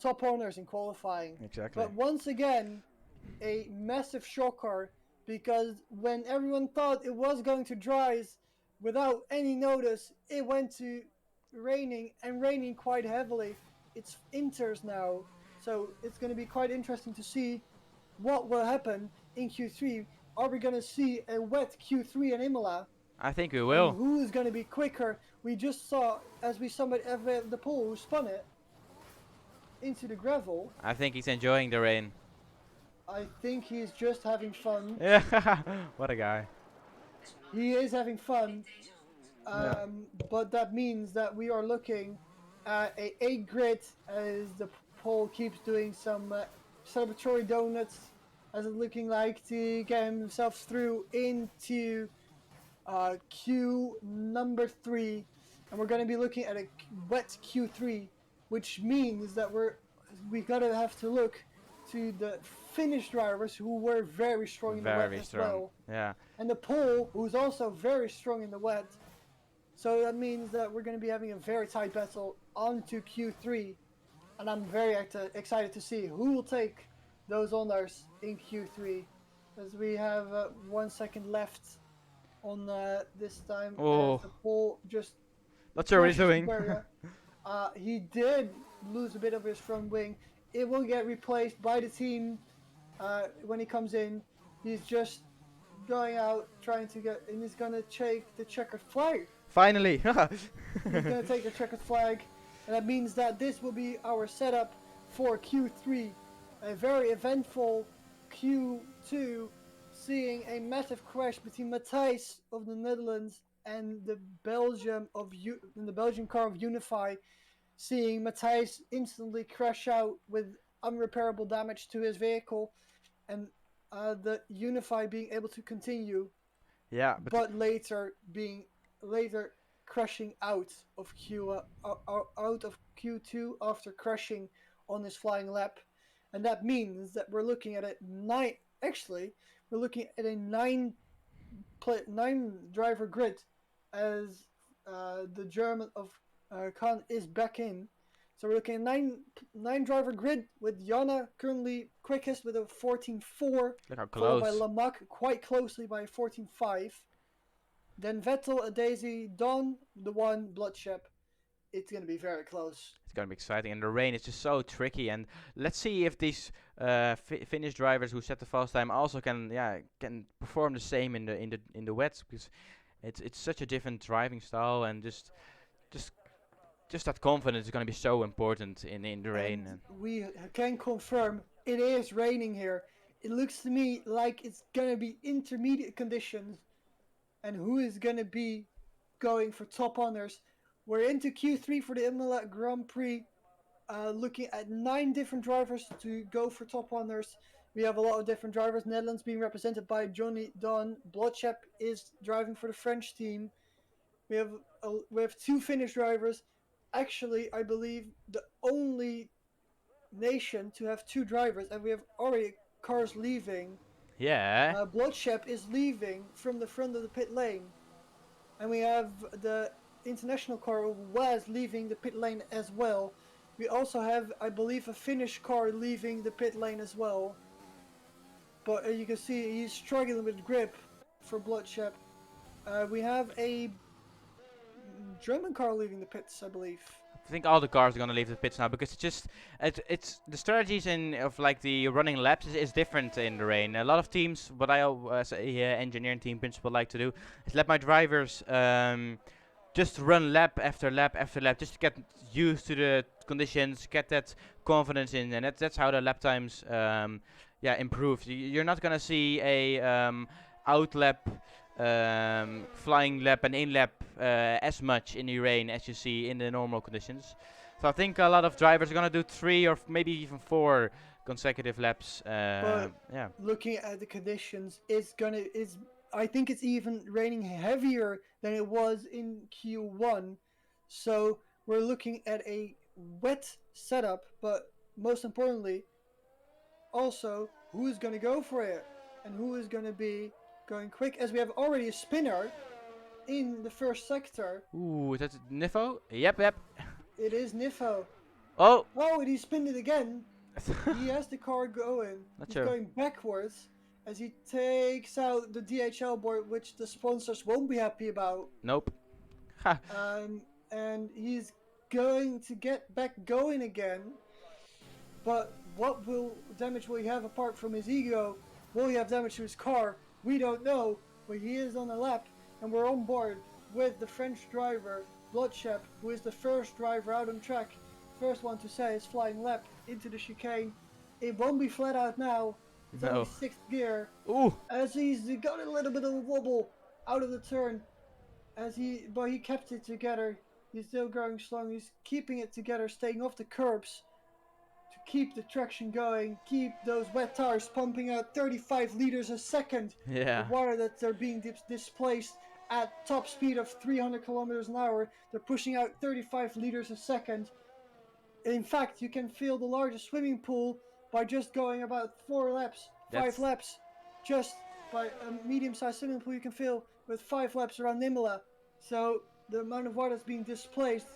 top honors in qualifying. Exactly. But once again, a massive shocker, because when everyone thought it was going to dry without any notice, it went to raining, and raining quite heavily. It's inters now, so it's going to be quite interesting to see what will happen in Q3. Are we going to see a wet Q3 in Imola? I think we will. And who is going to be quicker? We just saw, as we summoned the pole who spun it into the gravel. I think he's enjoying the rain. I think he's just having fun. Yeah, what a guy. He is having fun. Yeah. But that means that we are looking at a 8 grid as the pole keeps doing some celebratory donuts, as it's looking like, to get himself through into Q number 3, and we're going to be looking at a wet Q3, which means that we gotta have to look to the Finnish drivers who were very strong in the wet as well. Yeah. And the pole, who's also very strong in the wet. So that means that we're going to be having a very tight battle onto Q3. And I'm very excited to see who will take those honors in Q3. As we have 1 second left on this time. Oh. As the pole just... Not sure what he's doing. He did lose a bit of his front wing. It will get replaced by the team when he comes in. He's just going out, trying to get, and he's going to take the checkered flag. Finally. He's going to take the checkered flag, and that means that this will be our setup for Q3. A very eventful Q2 seeing a massive crash between Matthijs of the Netherlands and the Belgian car of Unify, seeing Matthijs instantly crash out with unrepairable damage to his vehicle, and the Unify being able to continue, Yeah, but but later crashing out of Q2 after crashing on his flying lap, and that means that we're looking at a nine. Actually, we're looking at a nine driver grid, as the German of Khan is back in. So we're looking at nine driver grid with Jana currently quickest with a 14.4, look how followed by close. Lamak quite closely by a 14.5. Then Vettel, a Daisy, Don, the one, Bloodshep. It's gonna be very close. It's gonna be exciting, and the rain is just so tricky. And let's see if these Finnish drivers who set the fast time also can perform the same in the wets, because it's such a different driving style, and just just that confidence is gonna be so important in the rain. And we can confirm it is raining here. It looks to me like it's gonna be intermediate conditions, and who is gonna be going for top honors? We're into Q3 for the Imola Grand Prix, looking at 9 different drivers to go for top honors. We have a lot of different drivers. Netherlands being represented by Johnny Don. Blotchep is driving for the French team. We have 2 Finnish drivers. Actually, I believe the only nation to have 2 drivers, and we have already cars leaving. Yeah. Blotchep is leaving from the front of the pit lane, and we have the international car of Waz leaving the pit lane as well. We also have, I believe, a Finnish car leaving the pit lane as well. But you can see he's struggling with grip for Bloodshep. We have a German car leaving the pits, I believe. I think all the cars are gonna leave the pits now, because it's the strategies in of like the running laps is different in the rain. A lot of teams, what I as a engineering team principal like to do, is let my drivers just run lap after lap after lap, just to get used to the conditions, get that confidence in, and that's how the lap times improve. You're not gonna see a out lap, flying lap and in lap as much in the rain as you see in the normal conditions. So I think a lot of drivers are gonna do 3 or maybe even 4 consecutive laps. But Yeah. looking at the conditions, I think it's even raining heavier than it was in Q1. So we're looking at a wet setup, but most importantly, also who is going to go for it and who is going to be going quick, as we have already a spinner in the first sector. Ooh, is that Nifo? Yep. It is Nifo. Oh! Oh, and he spinned it again. He has the car going. He's sure. going backwards as he takes out the DHL board, which the sponsors won't be happy about. Nope. Ha. And he's going to get back going again. But what damage will he have apart from his ego? Will he have damage to his car? We don't know. But he is on a lap, and we're on board with the French driver, Bloodshep, who is the first driver out on track. First one to say his flying lap into the chicane. It won't be flat out now. It's only 6th gear. Ooh! As he's got a little bit of a wobble out of the turn. But he kept it together. He's still going strong. He's keeping it together, staying off the curbs to keep the traction going, keep those wet tires pumping out 35 liters a second of water that they're being displaced at top speed of 300 kilometers an hour. They're pushing out 35 liters a second. In fact, you can fill the largest swimming pool by just going about 4 laps, 5 laps. Just by a medium-sized swimming pool you can fill with 5 laps around Imola. So the amount of water that's being displaced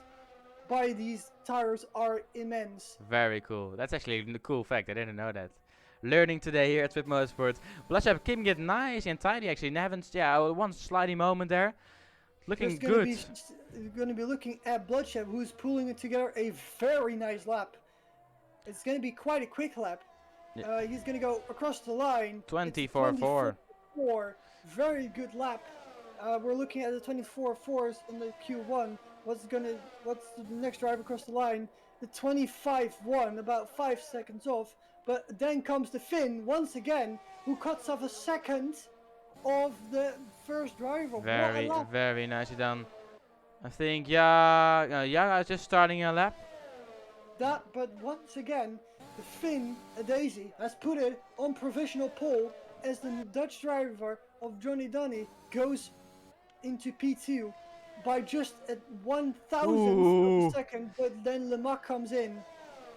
by these tires are immense. Very cool. That's actually a cool fact. I didn't know that. Learning today here at Motorsport. Bloodshep keeping it nice and tidy actually. Nevins, one sliding moment there. Looking good. We're going to be looking at Bloodshep, who's pulling it together a very nice lap. It's going to be quite a quick lap. He's going to go across the line. 24-4. Very good lap. We're looking at the 24-4s in the Q1. What's the next driver across the line? The 25-1, about 5 seconds off. But then comes the Finn once again, who cuts off a second of the first driver. What a Very, lap! very nicely done. I think, yeah, just starting a lap. But once again, the Finn Daisy has put it on provisional pole as the Dutch driver of Johnny Dunny goes into P2 by just a 1,000th of a Ooh. second, but then Lemac comes in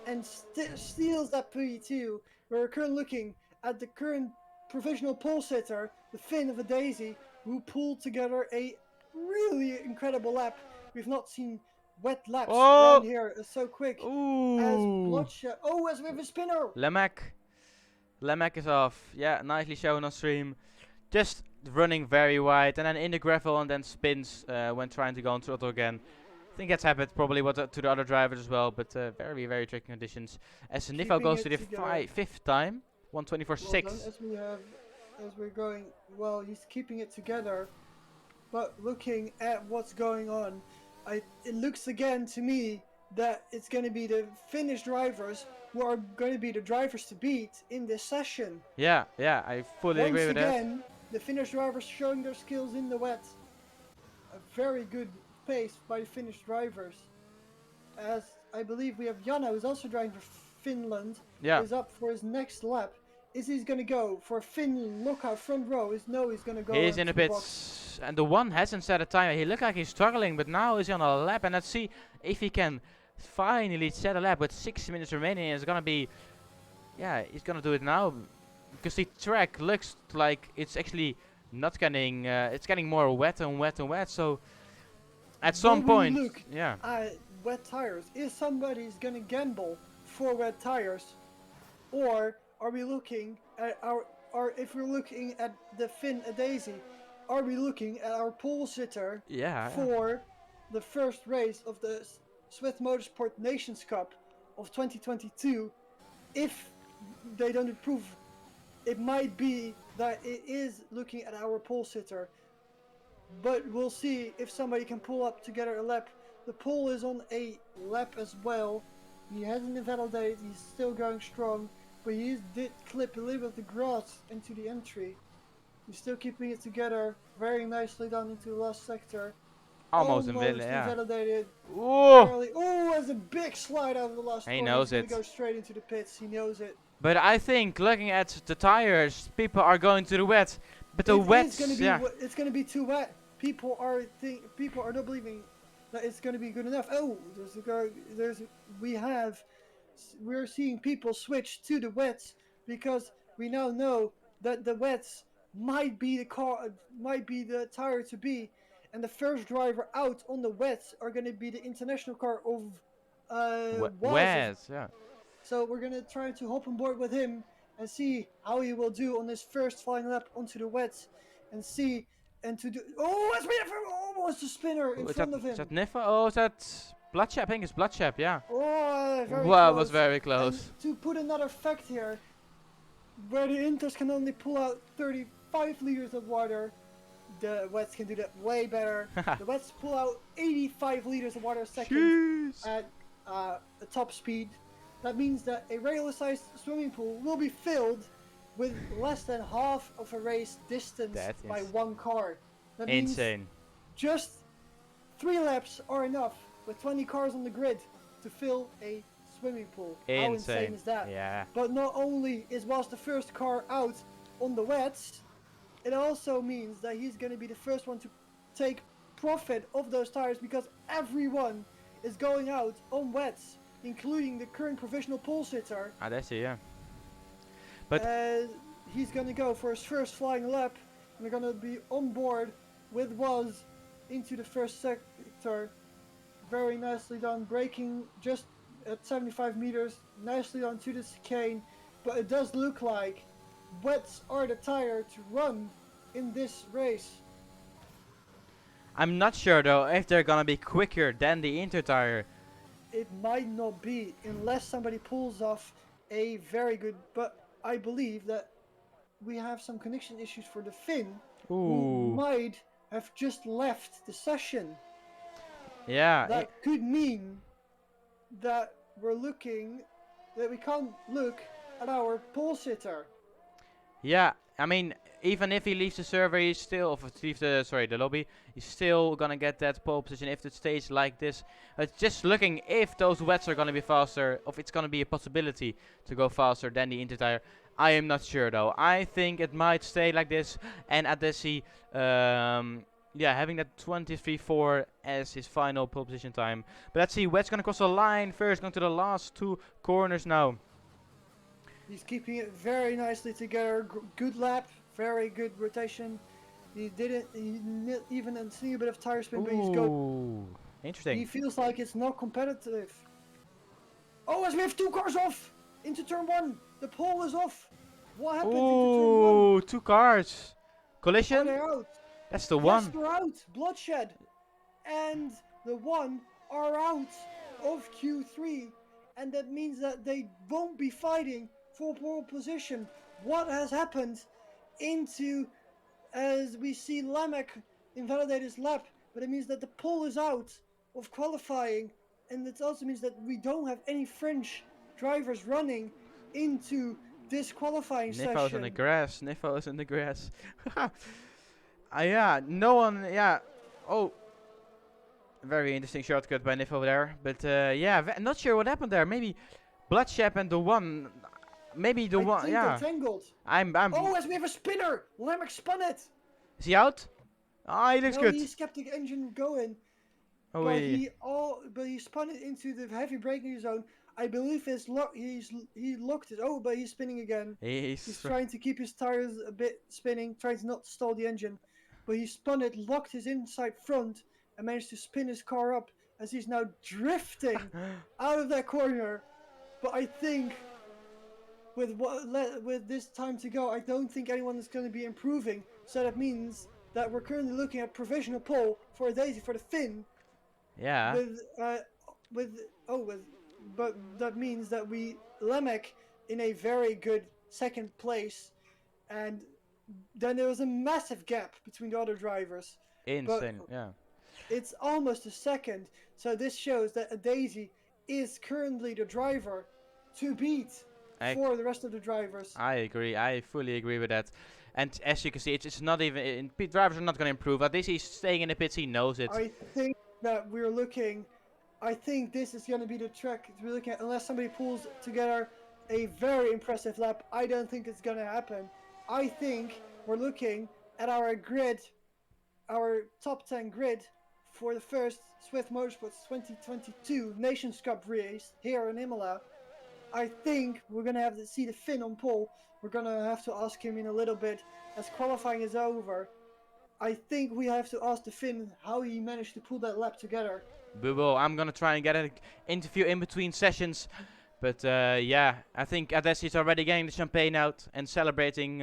and steals that P2. We're currently looking at the current provisional pole sitter, the Finn of a Daisy, who pulled together a really incredible lap. We've not seen wet laps around Oh! here so quick as Ooh! Bloodshot. Oh, as we have a spinner! Lemac. Lemac is off. Yeah, nicely shown on stream. Just running very wide and then in the gravel and then spins when trying to go on throttle again. I think that's happened probably to the other drivers as well, but very, very tricky conditions. As Nifo Keeping goes to it the together. fifth time, Well done. 124.6. As we're going, well, he's keeping it together, but looking at what's going on, it looks again to me that it's going to be the Finnish drivers who are going to be the drivers to beat in this session. Yeah, I fully agree Once with that. again, the Finnish drivers showing their skills in the wet. A very good pace by the Finnish drivers. As I believe we have Jana, who's also driving for Finland, Yeah. is up for his next lap. Is he going to go for Finland lookout front row? No, he's going to go He's in into the the box. pits, and the one hasn't set a time. He looked like he's struggling, but now he's on a lap, and let's see if he can finally set a lap with 6 minutes remaining. It's gonna be, yeah, he's gonna do it now, because the track looks like it's actually not getting, it's getting more wet and wet and wet. So at some Will we point, look yeah, at wet tires? Is somebody's going to gamble for wet tires, or are we looking at or if we're looking at the Finn Daisy, are we looking at our pole sitter yeah, for the first race of the Swiss Motorsport Nations Cup of 2022? If they don't improve, it might be that it is looking at our pole sitter, but we'll see if somebody can pull up together a lap. The pole is on a lap as well. He hasn't invalidated, he's still going strong, but he did clip a little bit of the grass into the entry. He's still keeping it together very nicely down into the last sector. almost invalidated. Invalidated. Ooh, Oh, there's a big slide out of the last he corner. knows He's it. gonna go straight into the pits. He knows it. But I think looking at the tires, people are going to the wet. But the wet, yeah. It's gonna be too wet. People are not believing that it's gonna be good enough. Oh, we're seeing people switch to the wets because we now know that the wets might be the tire to be, and the first driver out on the wets are gonna be the international car of Wes, yeah. so we're gonna try to hop on board with him and see how he will do on his first final lap onto the wets, and see and to do. Oh, it's been almost a spinner in front of him. Is that Niffa? Oh, is that Bloodshap? I think it's Bloodshap, yeah. Oh, very Wow, close. was very close. And to put another fact here, where the Inters can only pull out 35 liters of water, the wets can do that way better. The wets pull out 85 liters of water a second at a top speed. That means that a regular-sized swimming pool will be filled with less than half of a race distance by one car. That insane. Means just 3 laps are enough with 20 cars on the grid to fill a swimming pool. Insane. How insane is that? Yeah. But not only was the first car out on the wets, it also means that he's going to be the first one to take profit of those tires, because everyone is going out on wets, including the current provisional pole sitter. Ah, that's it, yeah. But he's going to go for his first flying lap, and we're going to be on board with Woz into the first sector. Very nicely done, braking just at 75 meters, nicely onto the chicane, but it does look like wets are the tire to run in this race. I'm not sure though if they're gonna be quicker than the Inter tire. It might not be unless somebody pulls off a very good, but I believe that we have some connection issues for the Finn, who might have just left the session. Yeah. That could mean that we can't look at our pole sitter. Yeah, I mean, even if he leaves the server, he's still, of leave the sorry, the lobby, he's still gonna get that pole position if it stays like this. It's just looking if those wets are gonna be faster, if it's gonna be a possibility to go faster than the Inter tire. I am not sure though. I think it might stay like this, and Adesi, yeah, having that 23.4 as his final pole position time. But let's see, wet's gonna cross the line first, going to the last two corners now. He's keeping it very nicely together. Good lap, very good rotation. He didn't even see a bit of tire spin, but he's going. Ooh, interesting. He feels like it's not competitive. Oh, as we have 2 cars off into turn 1. The pole is off. What happened into turn 1? Ooh, 2 cars. Are Collision? they out? That's the Yes, one. they're out. Bloodshed. And the 1 are out of Q3. And that means that they won't be fighting for pole position. What has happened into, as we see Lamek invalidate his lap, but it means that the pole is out of qualifying, and it also means that we don't have any French drivers running into this qualifying Nifo's in the session. grass. Nifo's in the grass. Yeah, no one. Yeah. Oh, very interesting shortcut by Nifo there. But yeah, not sure what happened there. Maybe Bloodshed and the one. Maybe the I one. think Yeah. they're tangled. I'm. Oh, as we have a spinner! Lamek spun it! Is he out? Ah, he looks No, good. he's kept the engine going. Oh, But wait. he spun it into the heavy braking zone. I believe he locked it. Oh, but he's spinning again. He's trying to keep his tires a bit spinning, trying to not stall the engine. But he spun it, locked his inside front, and managed to spin his car up as he's now drifting out of that corner. But I think with this time to go, I don't think anyone is going to be improving. So that means that we're currently looking at provisional pole for a Daisy for the Finn. Yeah. But that means that we Lemek in a very good second place, and then there was a massive gap between the other drivers. Insane. Yeah. It's almost a second, so this shows that a Daisy is currently the driver to beat for the rest of the drivers. I agree. I fully agree with that. And as you can see, it's not even. Pit drivers are not going to improve. At least he's staying in the pits. He knows it. I think that we're looking. I think this is going to be the track we're looking at, unless somebody pulls together a very impressive lap. I don't think it's going to happen. I think we're looking at our grid, our top 10 grid for the first Swift Motorsports 2022 Nations Cup race here in Imola. I think we're going to have to see the Finn on pole. We're going to have to ask him in a little bit as qualifying is over. I think we have to ask the Finn how he managed to pull that lap together. Boo, I'm gonna try and get an interview in between sessions. But yeah, I think Adesi's already getting the champagne out and celebrating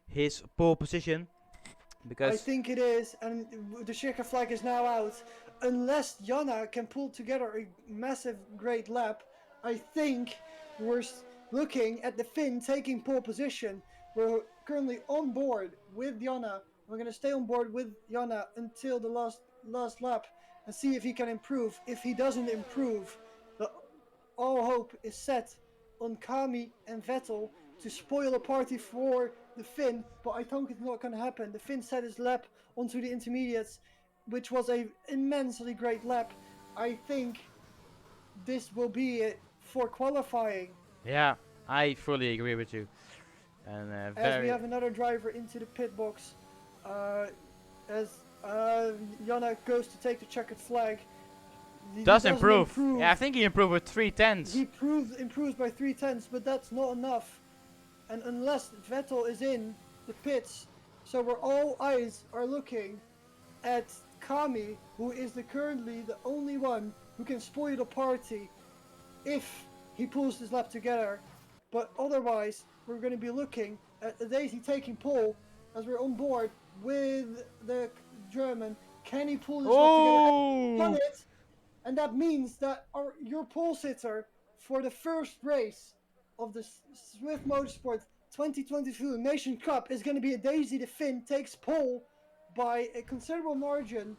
his pole position. Because I think it is, and the checker flag is now out. Unless Jana can pull together a massive great lap, I think we're looking at the Finn taking pole position. We're currently on board with Jana. We're going to stay on board with Jana until the last lap and see if he can improve. If he doesn't improve, all hope is set on Kami and Vettel to spoil a party for the Finn, but I think it's not going to happen. The Finn set his lap onto the intermediates, which was a immensely great lap. I think this will be it for qualifying. yeah, I fully agree with you. And as we have another driver into the pit box, as Jana goes to take the checkered flag. He doesn't improve. Yeah, I think he improved with 3/10. He improves by 3/10, but that's not enough. And unless Vettel is in the pits, so where all eyes are looking at Kami, who is currently the only one who can spoil the party if he pulls his lap together. But otherwise, we're going to be looking at Daisy taking pole as we're on board with the German. Can he pull his lap together? Done it! And that means that your pole sitter for the first race of the Swift Motorsport 2022 Nation Cup is going to be a Daisy. The Finn takes pole by a considerable margin.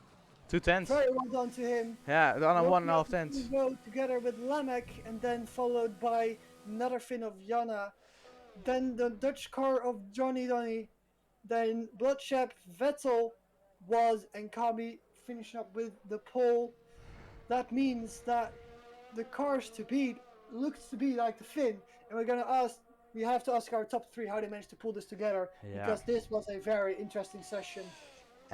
2/10. Very well done to him. Yeah, on a 1.5 tenths. Go together with Lamek and then followed by another Finn of Jana. then the Dutch car of Johnny Donny, then Bloodshep, Vettel was, and Kami finishing up with the pole. That means that the cars to beat looks to be like the Finn, and we have to ask our top three how they managed to pull this together Yeah. because this was a very interesting session.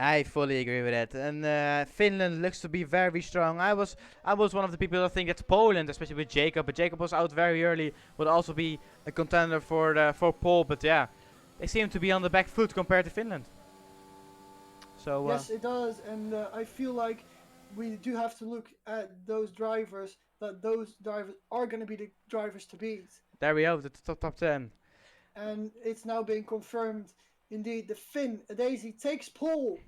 I fully agree with that. And Finland looks to be very strong. I was one of the people that think that Poland, especially with Jacob, but Jacob was out very early, would also be a contender for pole. But yeah, they seem to be on the back foot compared to Finland. So Yes, it does, and I feel like we do have to look at those drivers. That those drivers are going to be the drivers to beat, there we have the top 10. and it's now been confirmed. Indeed, the Finn Daisy takes pole,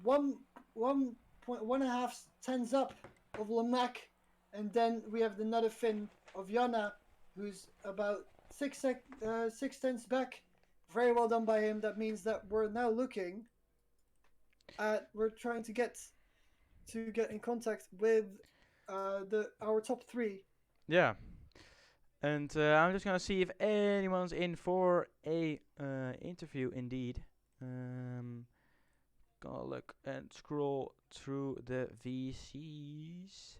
1.1.5 tenths up of Lamac, and then we have another Finn of Jana, who's about 6 tenths back. Very well done by him. That means that we're now looking at we're trying to get in contact with our top three. Yeah. And I'm just gonna see if anyone's in for a interview. Indeed. Gonna look and scroll through the VCs.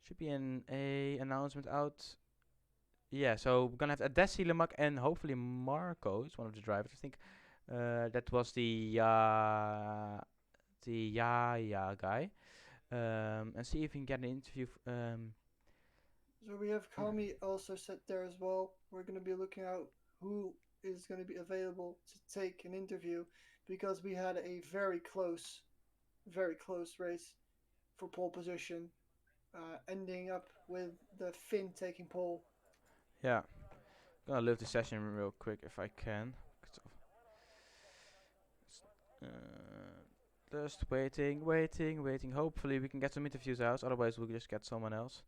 Should be a announcement out. Yeah, so we're gonna have Adesi, Lemak, and hopefully Marco is one of the drivers. I think that was the Yaya guy. And see if we can get an interview. So we have Kami also set there as well. We're going to be looking out who is going to be available to take an interview because we had a very close race for pole position, ending up with the Finn taking pole. Yeah, gonna leave the session real quick if I can. Just waiting. Hopefully we can get some interviews out. Otherwise we'll just get someone else.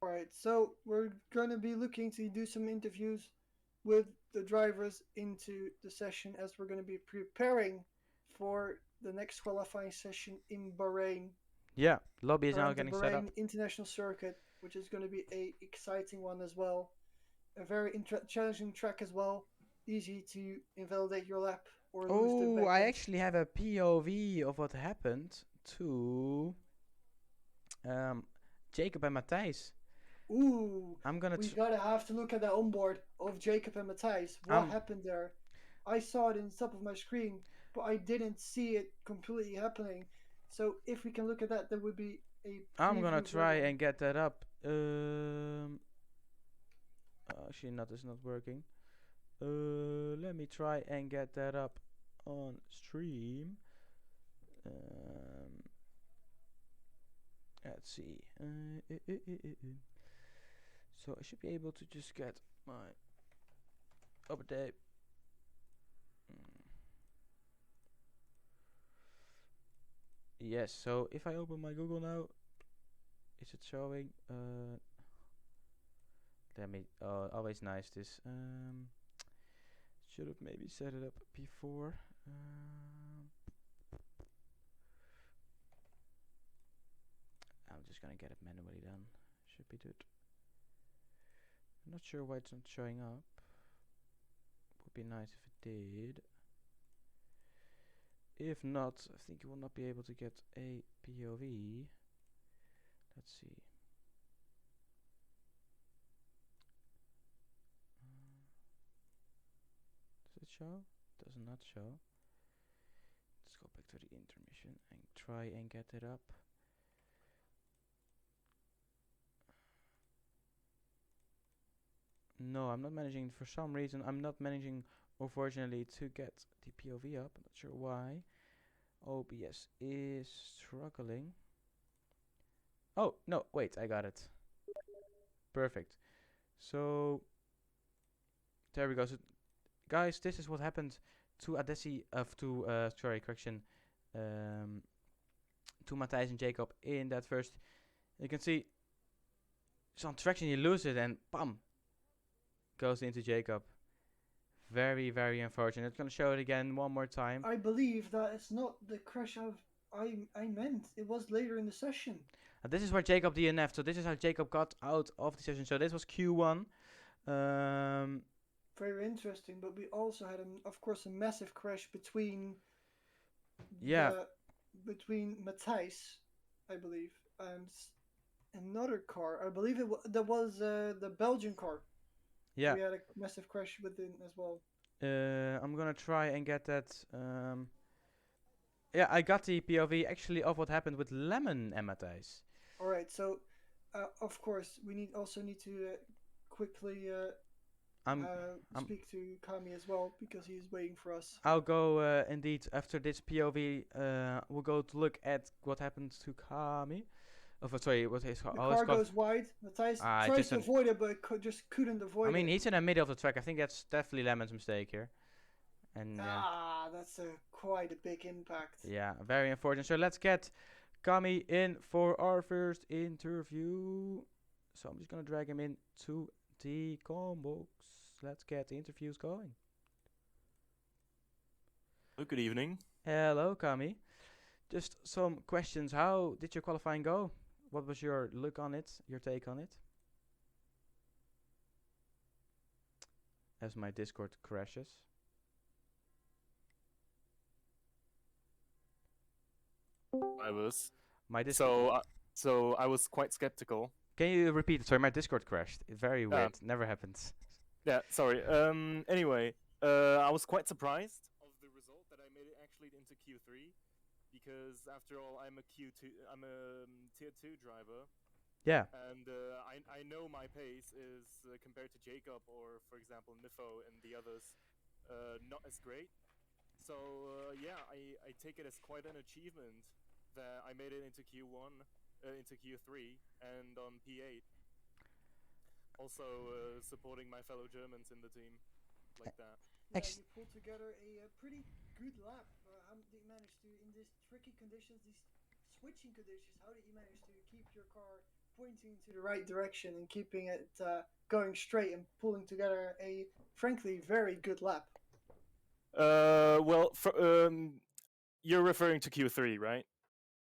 Alright, so we're going to be looking to do some interviews with the drivers into the session as we're going to be preparing for the next qualifying session in Bahrain. Yeah, lobby is now Around the getting set up. Bahrain International Circuit, which is going to be a exciting one as well. A very challenging track as well. Easy to invalidate your lap or lose the Oh, back I end. actually have a POV of what happened to Jacob and Matthijs. Ooh, I'm gonna. we gotta have to look at the onboard of Jacob and Matthijs. What happened there? I saw it in the top of my screen, but I didn't see it completely happening. So if we can look at that, there would be a. I'm gonna try and get that up. Actually, not. It's not working. Let me try and get that up on stream. Let's see. So I should be able to just get my update. Yes. So if I open my Google now, is it showing? Let me. Always nice this. Should have maybe set it up before. I'm just gonna get it manually done. Should be good. I'm not sure why it's not showing up. Would be nice if it did. If not, I think you will not be able to get a POV. Let's see. Does it show? Does not show. Let's go back to the intermission and try and get it up. No, I'm not managing. For some reason, I'm not managing, unfortunately, to get the POV up. I'm not sure why. OBS is struggling. Oh, no, wait, I got it. Perfect. So, there we go. So, guys, this is what happened to Adesi, to Matthijs and Jacob in that first. You can see, some traction, you lose it, and bam, goes into Jacob. Very, very unfortunate. I'm gonna show it again one more time. I believe that it's not the crash of I meant it was later in the session. This is where Jacob DNF'd. So this is how Jacob got out of the session. So this was Q1. Um, Very interesting, but we also had, of course, a massive crash yeah, the between Matthijs, I believe, and another car. I believe that was the Belgian car. yeah. We had a massive crash within as well. I'm gonna try and get that. Yeah, I got the POV actually of what happened with Lemon and Matthijs. All right, so of course we need to quickly I'm, I'm, speak to Kami as well because he's waiting for us. I'll go indeed after this POV. We'll go to look at what happened to Kami. Oh, sorry, what his The how his car car. goes wide. Matthijs tries Just to an. avoid it, but just couldn't I avoid mean, it. he's in the middle of the track. I think that's definitely Lemon's mistake here. And yeah, Ah, that's a quite a big impact. yeah, very unfortunate. So let's get Kami in for our first interview. So I'm just gonna drag him into the combox. Let's get the interviews going. Oh, good evening. Hello, Kami. Just some questions. How did your qualifying go? What was your look on it? Your take on it? As my Discord crashes. I was My Discord. so I was quite skeptical. Can you repeat it? Sorry, my Discord crashed. It's very Yeah, weird. Never happens. yeah. Sorry. Anyway, I was quite surprised of the result that I made it actually into Q3, because after all, I'm a Q2. I'm a tier 2 driver, Yeah. and I know my pace is compared to Jacob or, for example, Nifo and the others, not as great. So yeah, I take it as quite an achievement that I made it into Q1, into Q3, and on P8. Also supporting my fellow Germans in the team, like that. Yeah, Ex- you pulled together a pretty good lap. How did you manage to, in these tricky conditions, these switching conditions, how did you manage to keep your car pointing to the right direction and keeping it going straight and pulling together a, frankly, very good lap? Well, you're referring to Q3, right?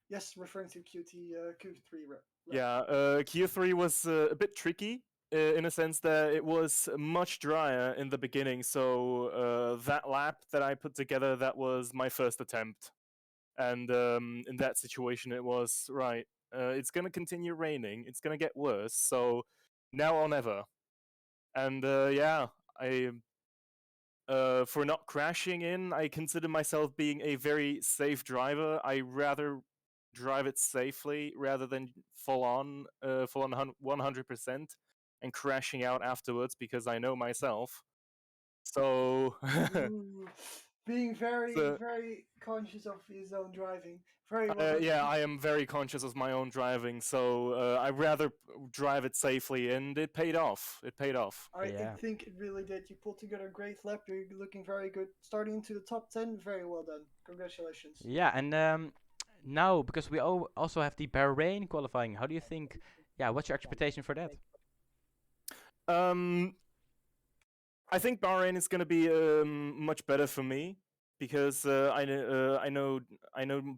Yes, referring to Q3 lap. Yeah, Q3 was a bit tricky in a sense that it was much drier in the beginning. So that lap that I put together, that was my first attempt, and in that situation, it was right. It's gonna continue raining. It's gonna get worse. So now or never. And yeah, I for not crashing in, I consider myself being a very safe driver. I rather drive it safely rather than full on 100% and crashing out afterwards because I know myself. So, Ooh, being very, so very conscious of his own driving. Very well done. yeah, I am very conscious of my own driving. So I rather drive it safely, and it paid off. It paid off. I yeah. think it really did. You pulled together a great lap. You're looking very good. Starting into the top 10, very well done. Congratulations. Yeah, and now because we also have the Bahrain qualifying. How do you think? Yeah, what's your expectation for that? Um, I think Bahrain is going to be much better for me because I know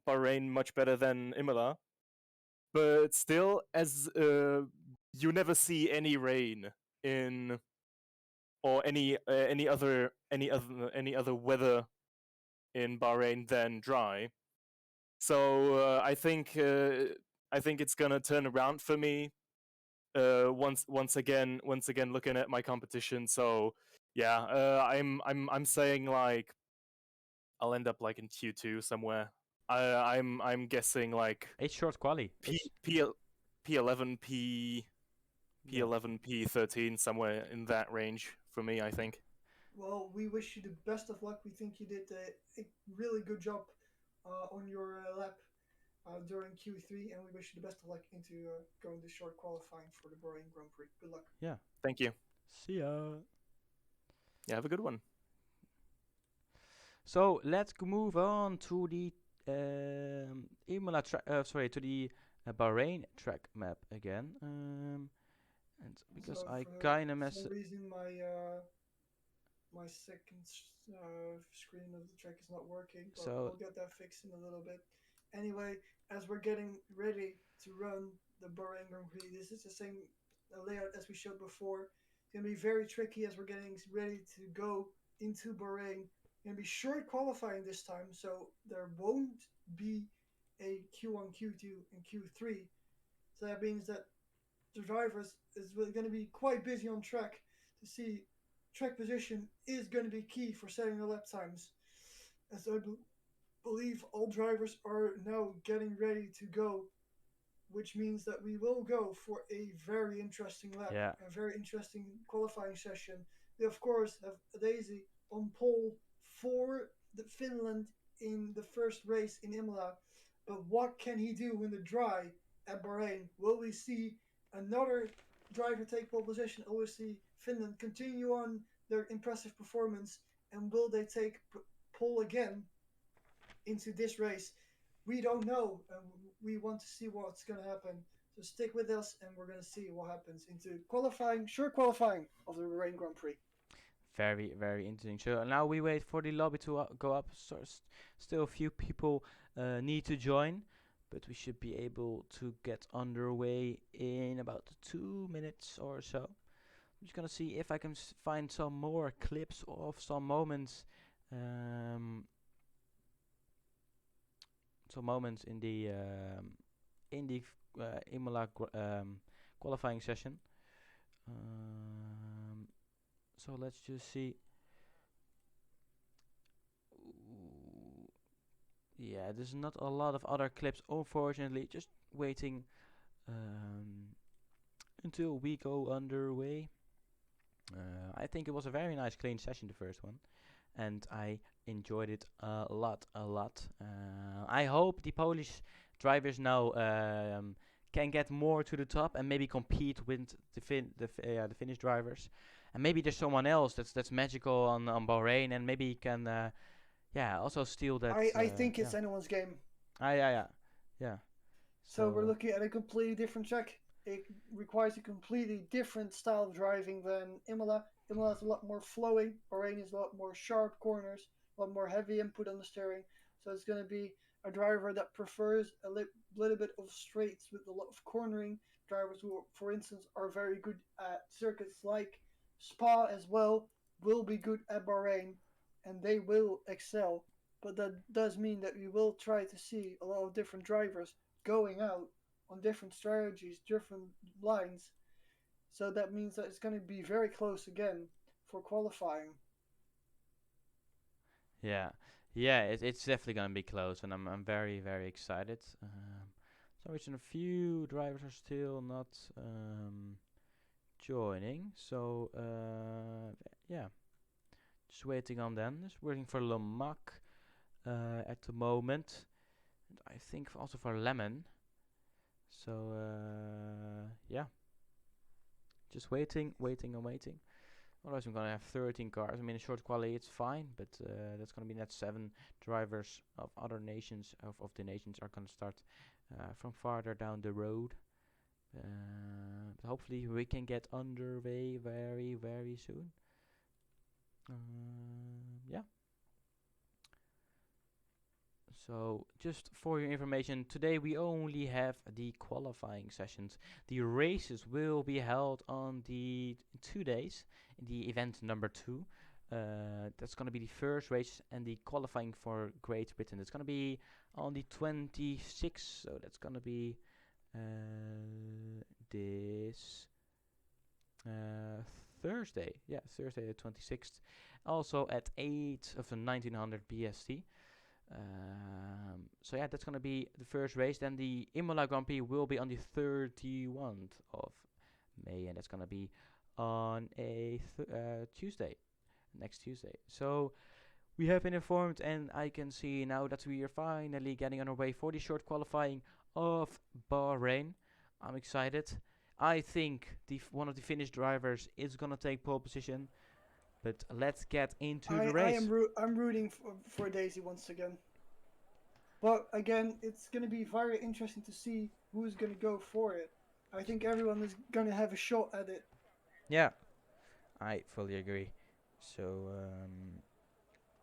Bahrain much better than Imola. But still, as you never see any rain in or any other weather in Bahrain than dry. So I think it's gonna turn around for me once again looking at my competition. So yeah, I'm saying like I'll end up like in Q2 somewhere. I'm guessing like It's short quali. P P P11 Yeah. P11 P13 somewhere in that range for me. I think. Well, we wish you the best of luck. We think you did a really good job on your lap during Q3, and we wish you the best of luck into going the short qualifying for the Bahrain Grand Prix. Good luck. Yeah. Thank you. See ya. Yeah, have a good one. So let's move on to the Imola sorry, to the Bahrain track map again. And because So I for kind of mess. some reason my second screen of the track is not working, but So we'll get that fixed in a little bit. Anyway, as we're getting ready to run the Bahrain Grand Prix, this is the same layout as we showed before. It's going to be very tricky as we're getting ready to go into Bahrain. It's going to be short qualifying this time, so there won't be a Q1, Q2, and Q3. So that means that the drivers is going to be quite busy on track to see track position is going to be key for setting the lap times. As I believe all drivers are now getting ready to go, which means that we will go for a very interesting lap, Yeah. a very interesting qualifying session. We of course have Daisy on pole for the Finland in the first race in Imola, but what can he do in the dry at Bahrain? Will we see another driver take pole position, or will we see Finland continue on their impressive performance, and will they take pole again into this race? We don't know, and we want to see what's going to happen. So stick with us, and we're going to see what happens into qualifying, short qualifying of the Bahrain Grand Prix. Very, very interesting. So now we wait for the lobby to go up. So still a few people need to join, but we should be able to get underway in about 2 minutes or so. I'm just gonna see if I can find some more clips of some moments, some moments in the Imola qualifying session. So let's just see. Ooh, yeah, there's not a lot of other clips, unfortunately. Just waiting until we go underway. I think it was a very nice, clean session, the first one, and I enjoyed it a lot, a lot. I hope the Polish drivers now can get more to the top and maybe compete with the Finnish drivers, and maybe there's someone else that's magical on Bahrain, and maybe he can also steal that. I think it's anyone's game. Yeah. So we're looking at a completely different track. It requires a completely different style of driving than Imola. Imola is a lot more flowy. Bahrain is a lot more sharp corners, a lot more heavy input on the steering. So it's going to be a driver that prefers a little bit of straights with a lot of cornering. Drivers who, for instance, are very good at circuits like Spa as well will be good at Bahrain, and they will excel. But that does mean that we will try to see a lot of different drivers going out on different strategies, different lines. So that means that it's going to be very close again for qualifying. It's definitely gonna be close, and I'm very, very excited. So a few drivers are still not joining, so yeah, just waiting on them. Just waiting for Lomac at the moment, and I think also for Lemon. So yeah, just waiting, waiting, and waiting. Otherwise, I'm gonna have 13 cars. I mean, in short quality, it's fine, but that's gonna be net 7 drivers of other nations of the nations are gonna start from farther down the road. But hopefully, we can get underway very, very soon. Yeah. So, just for your information, today we only have the qualifying sessions. The races will be held on the 2 days in the event number 2. That's going to be the first race and the qualifying for Great Britain. It's going to be on the 26th, so that's going to be this Thursday. Yeah, Thursday the 26th. Also at 8 of the 1900 BST. So yeah, that's gonna be the first race. Then the Imola Grand Prix will be on the 31st of May, and that's gonna be on a Tuesday, next Tuesday. So we have been informed, and I can see now that we are finally getting on our way for the short qualifying of Bahrain. I'm excited. I think one of the Finnish drivers is gonna take pole position. But let's get into the race. I'm rooting for Daisy once again. But again, it's going to be very interesting to see who's going to go for it. I think everyone is going to have a shot at it. Yeah, I fully agree. So,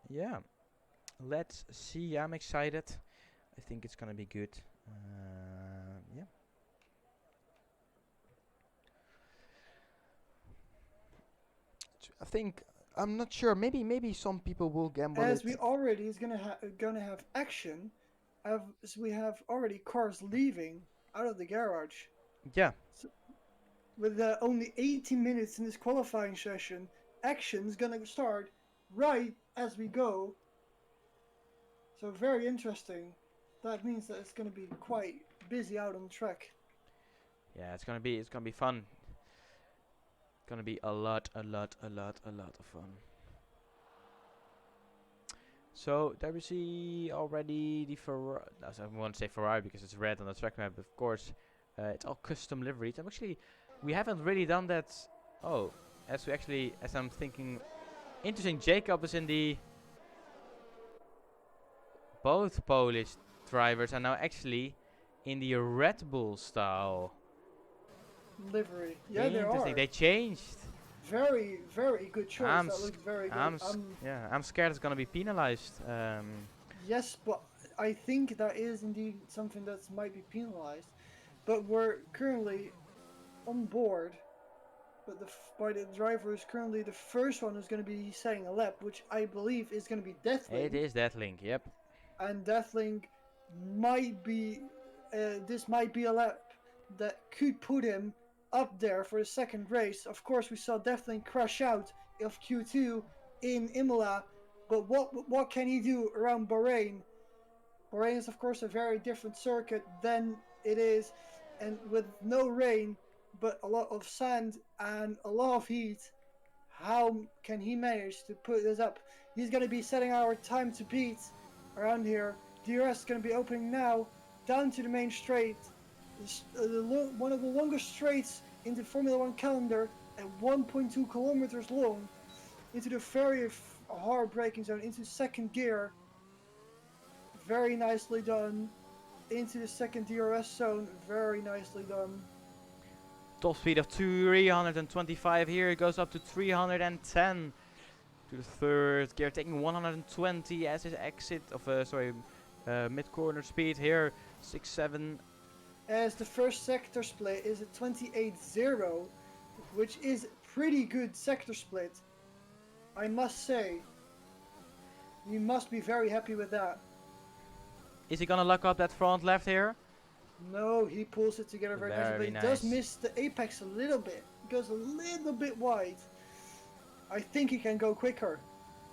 yeah, let's see. I'm excited. I I think it's gonna be good. Yeah. I think I'm not sure. Maybe some people will gamble As it. we already is gonna have action, as we have already cars leaving out of the garage. Yeah. So with only 18 minutes in this qualifying session, action's gonna start right as we go. So very interesting. That means that it's gonna be quite busy out on the track. Yeah, it's gonna be fun. Gonna be a lot of fun. So there we see already the Ferrari. I won't say Ferrari because it's red on the track map. Of course, it's all custom liveries. And actually, we haven't really done that. Oh, as I'm thinking, interesting. Jacob is in the. Both Polish drivers are now actually in the Red Bull style. Livery. Yeah, there Interesting. are. They changed. Very, very good choice. I'm That s- looks very good. I'm scared it's gonna be penalized. Yes, but I think that is indeed something that might be penalized. But we're currently on board. But by the driver is currently the first one who's going to be setting a lap, which I believe is going to be Deathling. It is Deathling. Yep. And Deathling might be. This might be a lap that could put him up there for the second race. Of course, we saw Deathling crash out of Q2 in Imola, but what can he do around Bahrain? Bahrain is of course a very different circuit than it is, and with no rain, but a lot of sand and a lot of heat. How can he manage to put this up? He's going to be setting our time to beat around here. DRS is going to be opening now down to the main straight. One of the longest straights in the Formula 1 calendar at 1.2 kilometers long into the very hard braking zone, into second gear. Very nicely done. Into the second DRS zone. Very nicely done. Top speed of 325 here. It goes up to 310 to the third gear, taking 120 as his exit of mid corner speed here. 6-7. As the first sector split is a 28-0, which is pretty good sector split. I must say, you must be very happy with that. Is he gonna lock up that front left here? No, he pulls it together very nicely, but he does nice. miss the apex a little bit. He goes a little bit wide. I think he can go quicker.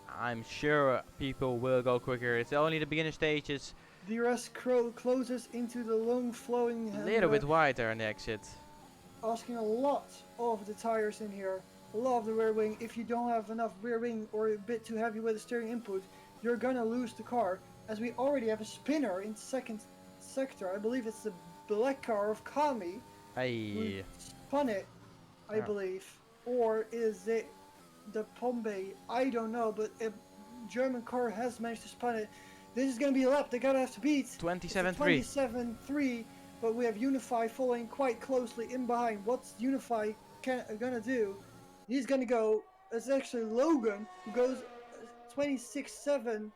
I'm sure people will go quicker. It's only the beginner stages. DRS closes into the long flowing A little bit wider on the exit. Asking a lot of the tires in here. A lot of the rear wing. If you don't have enough rear wing or a bit too heavy with the steering input, you're gonna lose the car. As we already have a spinner in second sector. I believe it's the black car of Kami. Hey. Spun it, I believe. Or is it the Pombe? I don't know, but a German car has managed to spun it. This is going to be a lap they gotta have to beat. 27-3. 27-3, but we have Unify following quite closely in behind. What's Unify gonna do? He's gonna go, it's actually Logan who goes 26-7,